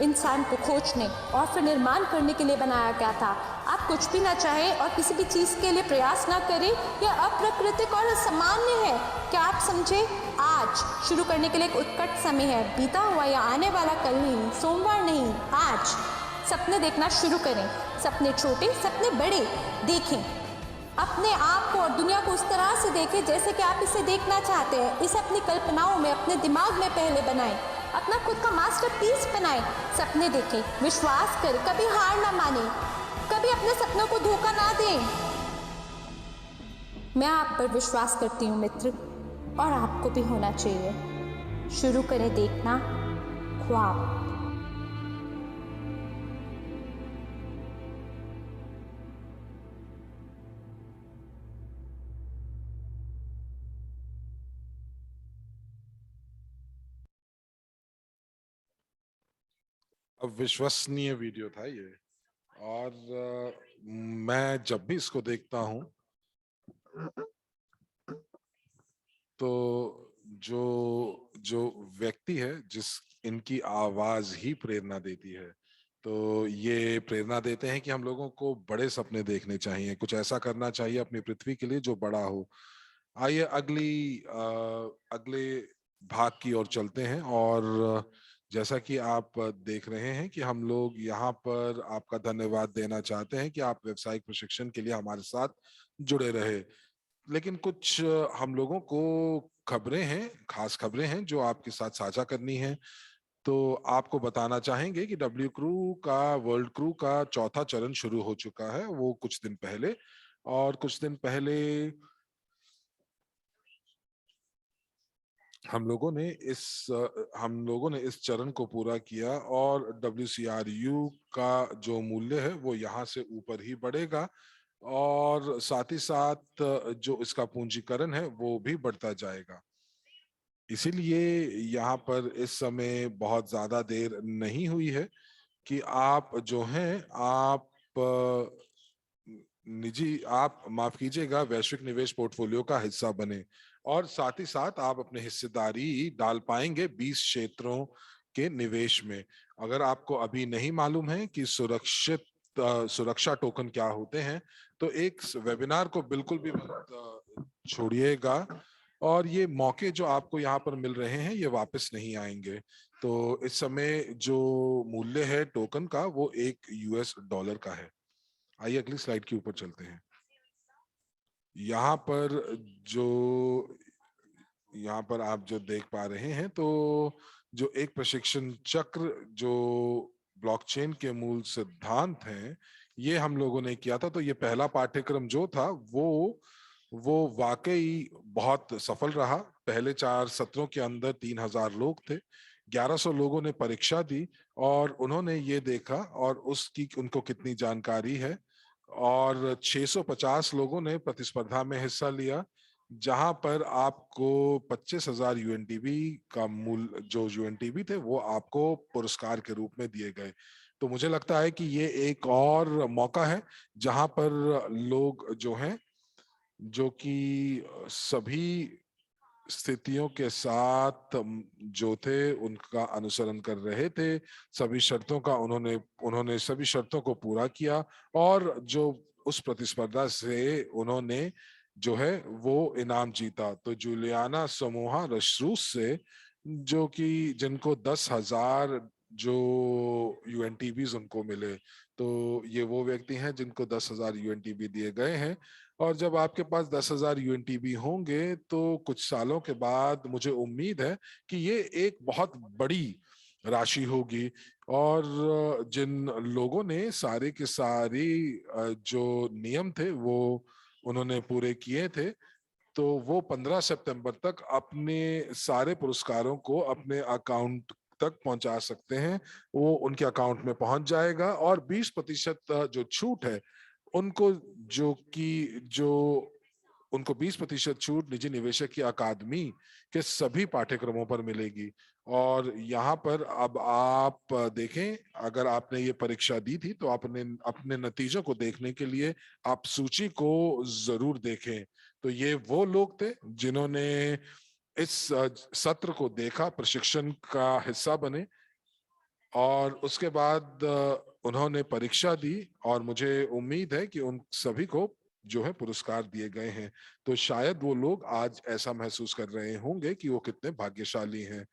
इंसान को खोजने और फिर निर्माण करने के लिए बनाया गया था। आप कुछ भी ना चाहें और किसी भी चीज़ के लिए प्रयास ना करें, यह अप्राकृतिक और असामान्य है। क्या आप समझे? आज शुरू करने के लिए एक उत्कट समय है। बीता हुआ या आने वाला कल नहीं, सोमवार नहीं, आज सपने देखना शुरू करें। सपने छोटे, सपने बड़े देखें। अपने आप को और दुनिया को उस तरह से देखें जैसे कि आप इसे देखना चाहते हैं। इसे अपनी कल्पनाओं में, अपने दिमाग में पहले बनाएं। अपना खुद का मास्टरपीस बनाएं। सपने देखें, विश्वास करें, कभी हार ना माने, कभी अपने सपनों को धोखा ना दें। मैं आप पर विश्वास करती हूँ मित्र, और आपको भी होना चाहिए। शुरू करें देखना ख्वाब। अब विश्वसनीय वीडियो था ये, और मैं जब भी इसको देखता हूं तो जो जो व्यक्ति है, जिस इनकी आवाज ही प्रेरणा देती है, तो ये प्रेरणा देते हैं कि हम लोगों को बड़े सपने देखने चाहिए, कुछ ऐसा करना चाहिए अपनी पृथ्वी के लिए जो बड़ा हो। आइए अगले भाग की ओर चलते हैं। और जैसा कि आप देख रहे हैं कि हम लोग यहाँ पर आपका धन्यवाद देना चाहते हैं कि आप व्यवसायिक प्रशिक्षण के लिए हमारे साथ जुड़े रहे। लेकिन कुछ हम लोगों को खबरें हैं, खास खबरें हैं जो आपके साथ साझा करनी है। तो आपको बताना चाहेंगे कि वर्ल्ड क्रू का चौथा चरण शुरू हो चुका है, वो कुछ दिन पहले। और कुछ दिन पहले हम लोगों ने इस चरण को पूरा किया, और WCRU का जो मूल्य है वो यहाँ से ऊपर ही बढ़ेगा, और साथ ही साथ जो इसका पूंजीकरण है वो भी बढ़ता जाएगा। इसीलिए यहाँ पर इस समय बहुत ज्यादा देर नहीं हुई है कि आप जो हैं आप आप माफ कीजिएगा, वैश्विक निवेश पोर्टफोलियो का हिस्सा बने, और साथ ही साथ आप अपने हिस्सेदारी डाल पाएंगे 20 क्षेत्रों के निवेश में। अगर आपको अभी नहीं मालूम है कि सुरक्षा टोकन क्या होते हैं, तो एक वेबिनार को बिल्कुल भी मत छोड़िएगा। और ये मौके जो आपको यहाँ पर मिल रहे हैं ये वापस नहीं आएंगे। तो इस समय जो मूल्य है टोकन का वो $1 का है। आइए अगली स्लाइड के ऊपर चलते हैं। यहाँ पर आप जो देख पा रहे हैं, तो जो एक प्रशिक्षण चक्र जो ब्लॉकचेन के मूल सिद्धांत हैं, ये हम लोगों ने किया था। तो ये पहला पाठ्यक्रम जो था वो वाकई बहुत सफल रहा। पहले 4 सत्रों के अंदर 3000 लोग थे, 1100 लोगों ने परीक्षा दी, और उन्होंने ये देखा और उसकी उनको कितनी जानकारी है। और 650 लोगों ने प्रतिस्पर्धा में हिस्सा लिया, जहां पर आपको 25,000 यूएनटीबी का मूल जो यूएनटीबी थे वो आपको पुरस्कार के रूप में दिए गए। तो मुझे लगता है कि ये एक और मौका है जहां पर लोग जो हैं, जो कि सभी स्थितियों के साथ जो थे उनका अनुसरण कर रहे थे, सभी शर्तों का उन्होंने सभी शर्तों को पूरा किया, और जो उस प्रतिस्पर्धा से उन्होंने जो है वो इनाम जीता। तो जूलियाना समोहा रशरूस से, जो कि जिनको 10,000 जो यूएनटीबीज उनको मिले, तो ये वो व्यक्ति हैं जिनको 10,000 यूएनटीबी दिए गए हैं। और जब आपके पास 10,000 यूएनटीबी होंगे तो कुछ सालों के बाद मुझे उम्मीद है कि ये एक बहुत बड़ी राशि होगी। और जिन लोगों ने सारे के सारी जो नियम थे वो उन्होंने पूरे किए थे, तो वो 15 सितंबर तक अपने सारे पुरस्कारों को अपने अकाउंट तक पहुंचा सकते हैं। वो उनके अकाउंट में पहुंच जाएगा, और 20% जो छूट है उनको जो उनको 20% छूट निजी निवेशक की अकादमी के सभी पाठ्यक्रमों पर मिलेगी। और यहाँ पर अब आप देखें, अगर आपने ये परीक्षा दी थी तो आपने अपने नतीजों को देखने के लिए आप सूची को जरूर देखें। तो ये वो लोग थे जिन्होंने इस सत्र को देखा, प्रशिक्षण का हिस्सा बने। और उसके बाद उन्होंने परीक्षा दी और मुझे उम्मीद है कि उन सभी को जो है पुरस्कार दिए गए हैं। तो शायद वो लोग आज ऐसा महसूस कर रहे होंगे कि वो कितने भाग्यशाली हैं।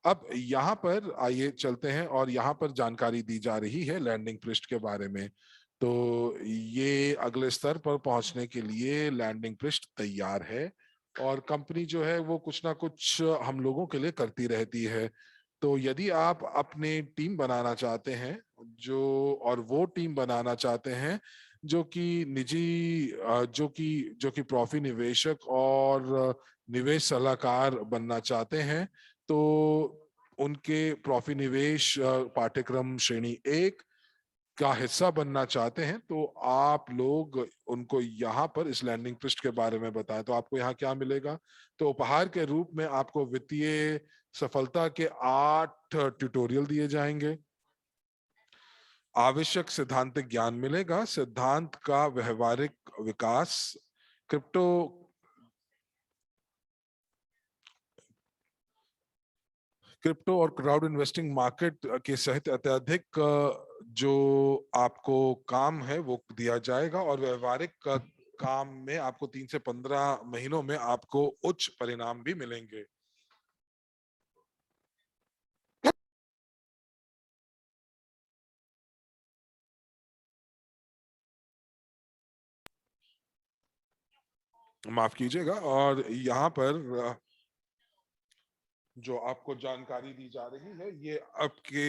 अब यहाँ पर आइए चलते हैं और यहाँ पर जानकारी दी जा रही है लैंडिंग पृष्ठ के बारे में। तो ये अगले स्तर पर पहुंचने के लिए लैंडिंग पृष्ठ तैयार है और कंपनी जो है वो कुछ ना कुछ हम लोगों के लिए करती रहती है। तो यदि आप अपनी टीम बनाना चाहते हैं जो और वो टीम बनाना चाहते हैं जो कि निजी जो कि प्रॉफी निवेशक और निवेश सलाहकार बनना चाहते हैं, तो उनके प्रॉफी निवेश पाठ्यक्रम श्रेणी 1 का हिस्सा बनना चाहते हैं, तो आप लोग उनको यहाँ पर इस लैंडिंग पृष्ठ के बारे में बताएं। तो आपको यहाँ क्या मिलेगा? तो उपहार के रूप में आपको वित्तीय सफलता के 8 ट्यूटोरियल दिए जाएंगे। आवश्यक सिद्धांतिक ज्ञान मिलेगा, सिद्धांत का व्यवहारिक विकास, क्रिप्टो और क्राउड इन्वेस्टिंग मार्केट के सहित अत्यधिक जो आपको काम है वो दिया जाएगा और व्यवहारिक काम में आपको 3 से 15 महीनों में आपको उच्च परिणाम भी मिलेंगे। माफ कीजिएगा। और यहाँ पर जो आपको जानकारी दी जा रही है ये आपके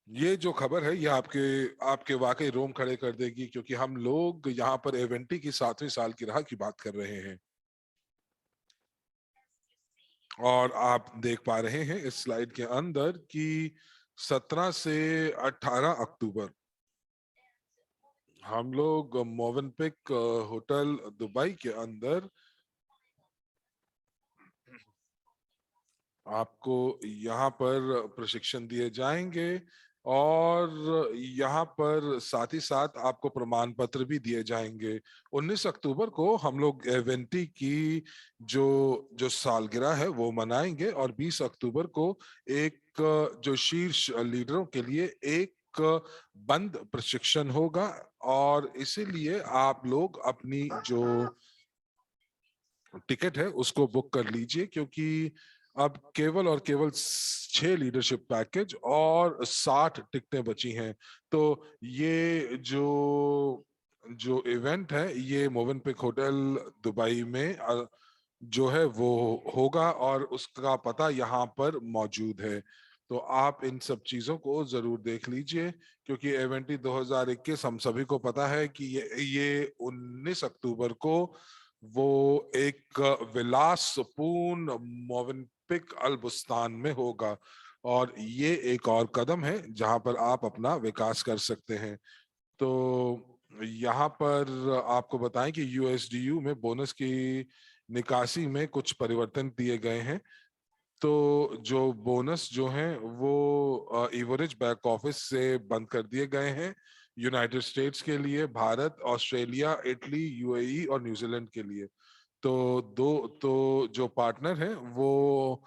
ये जो खबर है ये आपके वाकई रोम खड़े कर देगी, क्योंकि हम लोग यहाँ पर एवेंटी की 7वीं सालगिरह की बात कर रहे हैं। और आप देख पा रहे हैं इस स्लाइड के अंदर कि 17 से 18 अक्टूबर हम लोग मोवेनपिक होटल दुबई के अंदर आपको यहाँ पर प्रशिक्षण दिए जाएंगे और यहाँ पर साथ ही साथ आपको प्रमाण पत्र भी दिए जाएंगे। 19 अक्टूबर को हम लोग एवेंटी की जो जो सालगिरह है वो मनाएंगे और 20 अक्टूबर को एक जो शीर्ष लीडरों के लिए एक बंद प्रशिक्षण होगा। और इसीलिए आप लोग अपनी जो टिकट है उसको बुक कर लीजिए, क्योंकि अब केवल और केवल 6 लीडरशिप पैकेज और 60 टिकटें बची हैं। तो ये जो इवेंट है ये मोवेनपिक होटल दुबई में जो है वो होगा और उसका पता यहाँ पर मौजूद है। तो आप इन सब चीजों को जरूर देख लीजिए, क्योंकि एवेंटी 2021 हम सभी को पता है कि ये 19 अक्टूबर को वो एक विलासपूर्ण मोवेनपिक अल बुस्तान में होगा। और ये एक और कदम है जहां पर आप अपना विकास कर सकते हैं। तो यहाँ पर आपको बताएं कि यूएसडीयू में बोनस की निकासी में कुछ परिवर्तन दिए गए हैं। तो जो बोनस जो हैं वो एवरेज बैक ऑफिस से बंद कर दिए गए हैं यूनाइटेड स्टेट्स के लिए, भारत, ऑस्ट्रेलिया, इटली, यूएई और न्यूजीलैंड के लिए। तो जो पार्टनर हैं वो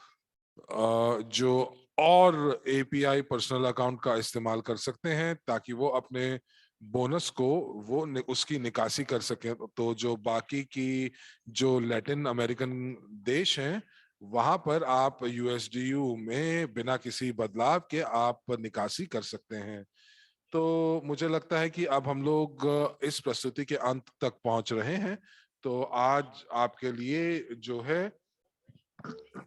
जो और एपीआई पर्सनल अकाउंट का इस्तेमाल कर सकते हैं ताकि वो अपने बोनस को उसकी निकासी कर सकें। तो जो बाकी की जो लैटिन अमेरिकन देश हैं वहां पर आप यूएसडीयू में बिना किसी बदलाव के आप निकासी कर सकते हैं। तो मुझे लगता है कि अब हम लोग इस प्रस्तुति के अंत तक पहुंच रहे हैं। तो आज आपके लिए जो है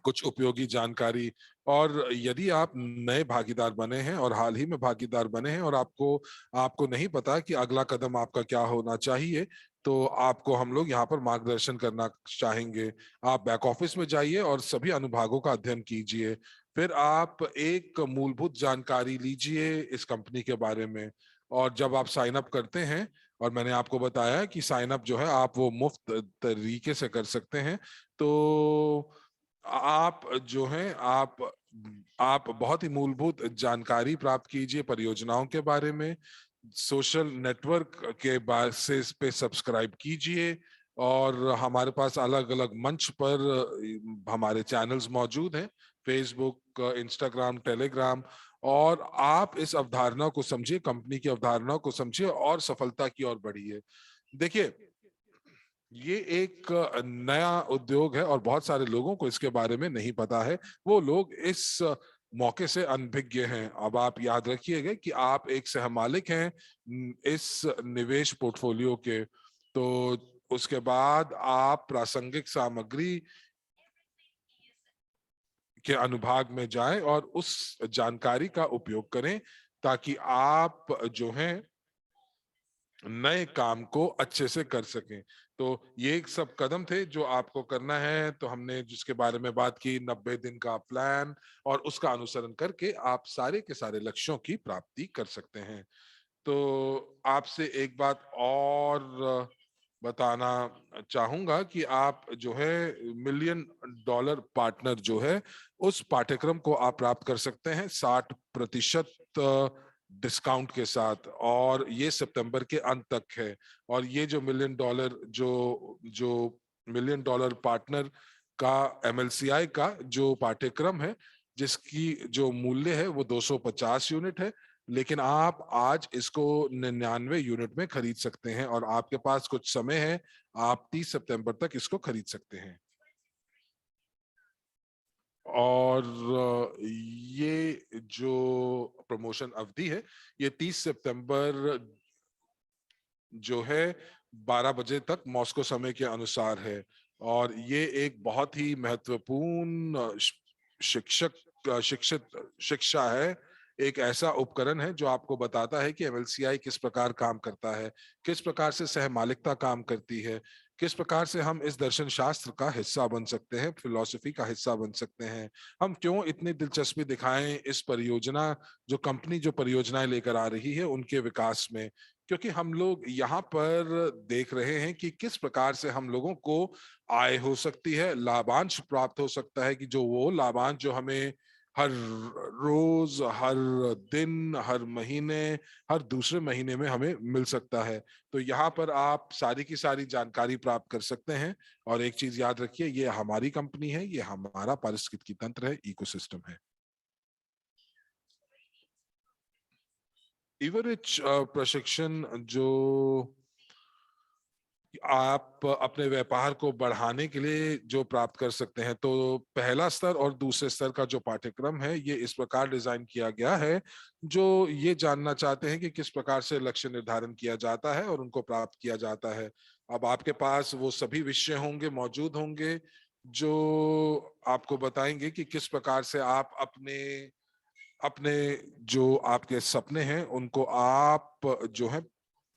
कुछ उपयोगी जानकारी, और यदि आप नए भागीदार बने हैं और हाल ही में भागीदार बने हैं और आपको नहीं पता कि अगला कदम आपका क्या होना चाहिए, तो आपको हम लोग यहाँ पर मार्गदर्शन करना चाहेंगे। आप बैक ऑफिस में जाइए और सभी अनुभागों का अध्ययन कीजिए। फिर आप एक मूलभूत जानकारी लीजिए इस कंपनी के बारे में। और जब आप साइन अप करते हैं, और मैंने आपको बताया कि साइन अप जो है आप वो मुफ्त तरीके से कर सकते हैं, तो आप जो हैं आप बहुत ही मूलभूत जानकारी प्राप्त कीजिए परियोजनाओं के बारे में, सोशल नेटवर्क के बेसिस पे सब्सक्राइब कीजिए और हमारे पास अलग अलग मंच पर हमारे चैनल्स मौजूद हैं, फेसबुक, इंस्टाग्राम, टेलीग्राम। और आप इस अवधारणा को समझिए, कंपनी की अवधारणा को समझिए और सफलता की ओर बढ़िए। देखिए, ये एक नया उद्योग है और बहुत सारे लोगों को इसके बारे में नहीं पता है। वो लोग इस मौके से अनभिज्ञ हैं। अब आप याद रखिएगा कि आप एक सहमालिक हैं इस निवेश पोर्टफोलियो के। तो उसके बाद आप प्रासंगिक सामग्री के अनुभाग में जाएं और उस जानकारी का उपयोग करें ताकि आप जो हैं नए काम को अच्छे से कर सकें। तो ये एक सब कदम थे जो आपको करना है। तो हमने जिसके बारे में बात की, 90 दिन का प्लान, और उसका अनुसरण करके आप सारे के सारे लक्ष्यों की प्राप्ति कर सकते हैं। तो आपसे एक बात और बताना चाहूंगा कि आप जो है $1 मिलियन पार्टनर जो है, उस पाठ्यक्रम को आप प्राप्त कर सकते हैं 60% डिस्काउंट के साथ, और ये सितंबर के अंत तक है। और ये जो $1 मिलियन जो $1 मिलियन पार्टनर का MLCI का जो पाठ्यक्रम है, जिसकी जो मूल्य है वो 250 यूनिट है, लेकिन आप आज इसको 99 यूनिट में खरीद सकते हैं और आपके पास कुछ समय है, आप 30 सितंबर तक इसको खरीद सकते हैं। और ये जो प्रमोशन अवधि है, ये 30 सितंबर जो है 12 बजे तक मॉस्को समय के अनुसार है। और ये एक बहुत ही महत्वपूर्ण शिक्षा है। एक ऐसा उपकरण है जो आपको बताता है कि MLCI किस प्रकार काम करता है, किस प्रकार से सहमालिकता काम करती है, किस प्रकार से हम इस दर्शन शास्त्र का हिस्सा बन सकते हैं, फिलॉसफी का हिस्सा बन सकते हैं। हम क्यों इतनी दिलचस्पी दिखाएं इस परियोजना, जो कंपनी जो परियोजनाएं लेकर आ रही है उनके विकास में। क्योंकि हम लोग यहाँ पर देख रहे हैं कि किस प्रकार से हम लोगों को आय हो सकती है, लाभांश प्राप्त हो सकता है, कि जो वो लाभांश जो हमें हर रोज, हर दिन, हर महीने, हर दूसरे महीने में हमें मिल सकता है। तो यहाँ पर आप सारी की सारी जानकारी प्राप्त कर सकते हैं। और एक चीज याद रखिए, ये हमारी कंपनी है, ये हमारा पारिस्थितिकी तंत्र है, इकोसिस्टम है। ईवरिच प्रशिक्षण जो आप अपने व्यापार को बढ़ाने के लिए जो प्राप्त कर सकते हैं, तो पहला स्तर और दूसरे स्तर का जो पाठ्यक्रम है, ये इस प्रकार डिजाइन किया गया है, जो ये जानना चाहते हैं कि किस प्रकार से लक्ष्य निर्धारण किया जाता है और उनको प्राप्त किया जाता है। अब आपके पास वो सभी विषय होंगे, मौजूद होंगे, जो आपको बताएंगे कि किस प्रकार से आप अपने अपने जो आपके सपने हैं उनको आप जो है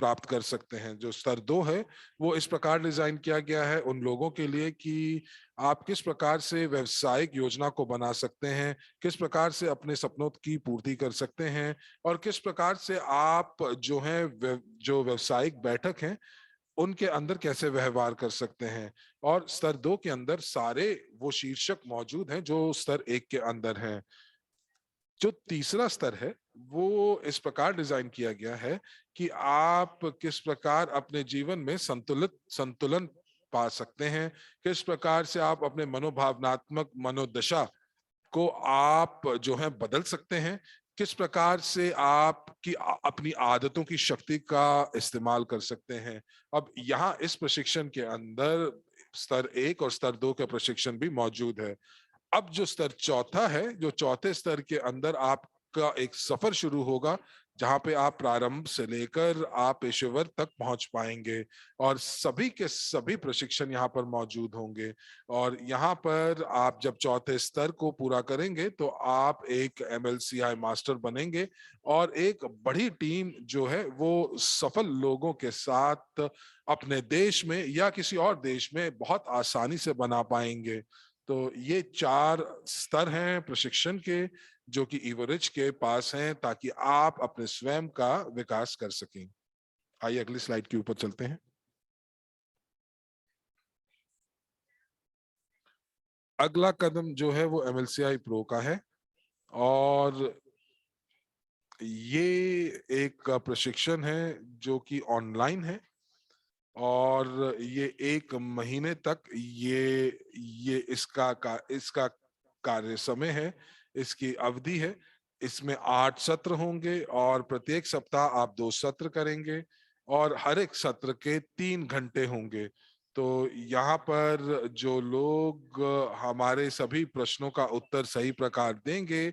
प्राप्त कर सकते हैं। जो स्तर 2 है, वो इस प्रकार डिजाइन किया गया है उन लोगों के लिए कि आप किस प्रकार से व्यवसायिक योजना को बना सकते हैं, किस प्रकार से अपने सपनों की पूर्ति कर सकते हैं, और किस प्रकार से आप जो है जो व्यवसायिक बैठक है उनके अंदर कैसे व्यवहार कर सकते हैं। और स्तर 2 के अंदर सारे वो शीर्षक मौजूद हैं जो स्तर 1 के अंदर हैं। जो तीसरा स्तर है, वो इस प्रकार डिजाइन किया गया है कि आप किस प्रकार अपने जीवन में संतुलन पा सकते हैं, किस प्रकार से आप अपने मनोभावनात्मक मनोदशा को आप जो है बदल सकते हैं, किस प्रकार से आप की अपनी आदतों की शक्ति का इस्तेमाल कर सकते हैं। अब यहाँ इस प्रशिक्षण के अंदर स्तर 1 और स्तर 2 के प्रशिक्षण भी मौजूद है। अब जो स्तर चौथा है, जो चौथे स्तर के अंदर आपका एक सफर शुरू होगा, जहां पे आप प्रारंभ से लेकर आप पेशेवर तक पहुंच पाएंगे, और सभी के सभी प्रशिक्षण यहाँ पर मौजूद होंगे। और यहाँ पर आप जब चौथे स्तर को पूरा करेंगे तो आप एक MLCI मास्टर बनेंगे, और एक बड़ी टीम जो है वो सफल लोगों के साथ अपने देश में या किसी और देश में बहुत आसानी से बना पाएंगे। तो ये 4 स्तर हैं प्रशिक्षण के, जो कि ईवरिच के पास हैं, ताकि आप अपने स्वयं का विकास कर सकें। आइए अगली स्लाइड के ऊपर चलते हैं। अगला कदम जो है वो MLCI प्रो का है, और ये एक प्रशिक्षण है जो कि ऑनलाइन है। और ये 1 महीने तक ये इसका कार्य समय है, इसकी अवधि है। इसमें 8 सत्र होंगे और प्रत्येक सप्ताह आप 2 सत्र करेंगे और हर एक सत्र के 3 घंटे होंगे। तो यहाँ पर जो लोग हमारे सभी प्रश्नों का उत्तर सही प्रकार देंगे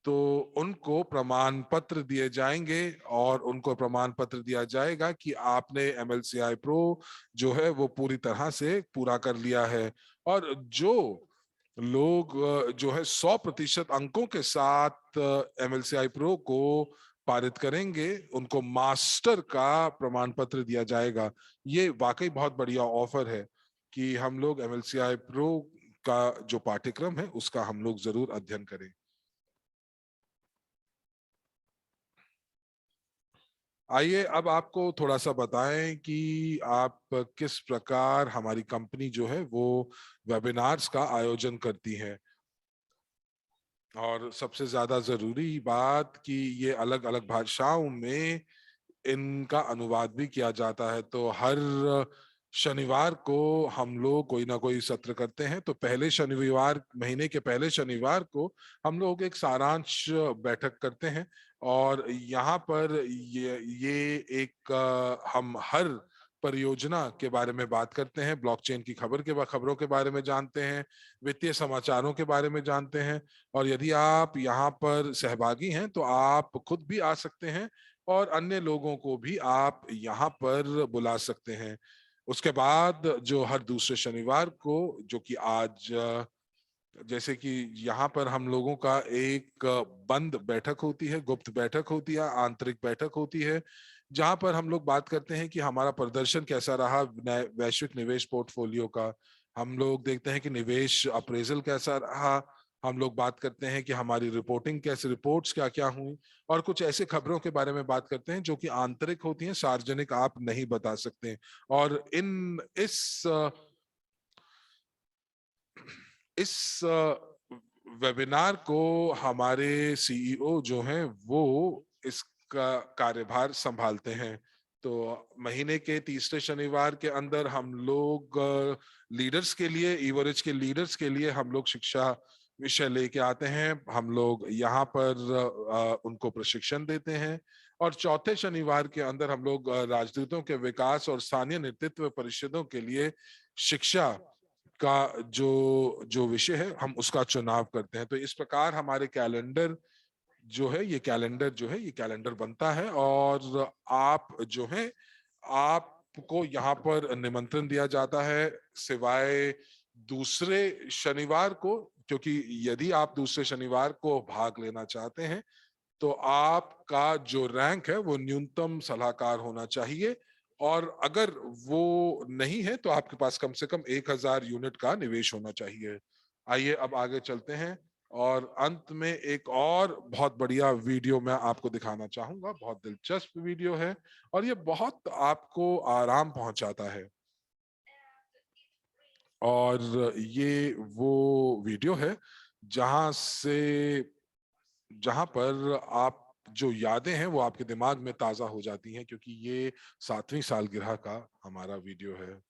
तो उनको प्रमाण पत्र दिए जाएंगे और उनको प्रमाण पत्र दिया जाएगा कि आपने MLCI प्रो जो है वो पूरी तरह से पूरा कर लिया है। और जो लोग जो है 100% अंकों के साथ MLCI प्रो को पारित करेंगे उनको मास्टर का प्रमाण पत्र दिया जाएगा। ये वाकई बहुत बढ़िया ऑफर है कि हम लोग MLCI प्रो का जो पाठ्यक्रम है उसका हम लोग जरूर अध्ययन करें। आइए अब आपको थोड़ा सा बताएं कि आप किस प्रकार हमारी कंपनी जो है वो वेबिनार्स का आयोजन करती है। और सबसे ज्यादा जरूरी बात कि ये अलग अलग भाषाओं में इनका अनुवाद भी किया जाता है। तो हर शनिवार को हम लोग कोई ना कोई सत्र करते हैं। तो पहले शनिवार, महीने के पहले शनिवार को हम लोग एक सारांश बैठक करते हैं और यहाँ पर ये एक हम हर परियोजना के बारे में बात करते हैं, ब्लॉकचेन की खबरों के बारे में जानते हैं, वित्तीय समाचारों के बारे में जानते हैं। और यदि आप यहाँ पर सहभागी हैं तो आप खुद भी आ सकते हैं और अन्य लोगों को भी आप यहाँ पर बुला सकते हैं। उसके बाद जो हर दूसरे शनिवार को, जो कि आज जैसे कि यहाँ पर हम लोगों का एक बंद बैठक होती है, गुप्त बैठक होती है, आंतरिक बैठक होती है, जहां पर हम लोग बात करते हैं कि हमारा प्रदर्शन कैसा रहा वैश्विक निवेश पोर्टफोलियो का। हम लोग देखते हैं कि निवेश अप्रेजल कैसा रहा। हम लोग बात करते हैं कि हमारी रिपोर्टिंग कैसे, रिपोर्ट्स क्या क्या हुई, और कुछ ऐसे खबरों के बारे में बात करते हैं जो कि आंतरिक होती हैं, सार्वजनिक आप नहीं बता सकते। और इस वेबिनार को हमारे सीईओ जो हैं वो इसका कार्यभार संभालते हैं। तो महीने के तीसरे शनिवार के अंदर हम लोग लीडर्स के लिए, ईवरेज के लीडर्स के लिए हम लोग शिक्षा विषय लेके आते हैं। हम लोग यहाँ पर उनको प्रशिक्षण देते हैं। और चौथे शनिवार के अंदर हम लोग राजदूतों के विकास और स्थानीय नेतृत्व परिषदों के लिए शिक्षा का जो विषय है हम उसका चुनाव करते हैं। तो इस प्रकार हमारे कैलेंडर जो है ये कैलेंडर बनता है। और आप जो है, आपको यहाँ पर निमंत्रण दिया जाता है सिवाय दूसरे शनिवार को, क्योंकि यदि आप दूसरे शनिवार को भाग लेना चाहते हैं तो आपका जो रैंक है वो न्यूनतम सलाहकार होना चाहिए। और अगर वो नहीं है तो आपके पास कम से कम 1000 यूनिट का निवेश होना चाहिए। आइए अब आगे चलते हैं और अंत में एक और बहुत बढ़िया वीडियो मैं आपको दिखाना चाहूंगा। बहुत दिलचस्प वीडियो है और ये बहुत आपको आराम पहुंचाता है। और ये वो वीडियो है जहां पर आप जो यादें हैं वो आपके दिमाग में ताजा हो जाती हैं, क्योंकि ये 7वीं सालगिरह का हमारा वीडियो है।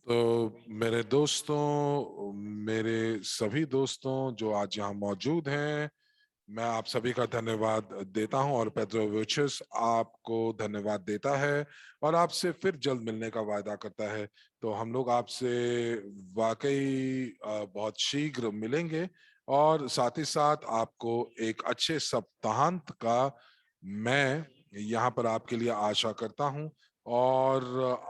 तो मेरे दोस्तों, मेरे सभी दोस्तों जो आज यहाँ मौजूद हैं, मैं आप सभी का धन्यवाद देता हूं और पेट्रोविचस आपको धन्यवाद देता है और आपसे फिर जल्द मिलने का वायदा करता है। तो हम लोग आपसे वाकई बहुत शीघ्र मिलेंगे और साथ ही साथ आपको एक अच्छे सप्ताहांत का मैं यहाँ पर आपके लिए आशा करता हूं और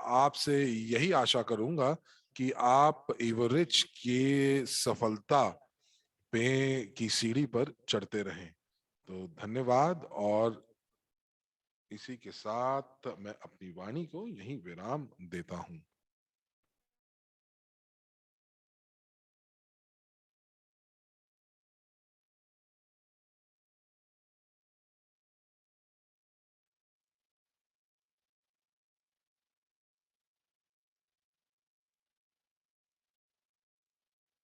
आपसे यही आशा करूंगा कि आप एवरेज के सफलता पे की सीढ़ी पर चढ़ते रहें। तो धन्यवाद और इसी के साथ मैं अपनी वाणी को यहीं विराम देता हूं।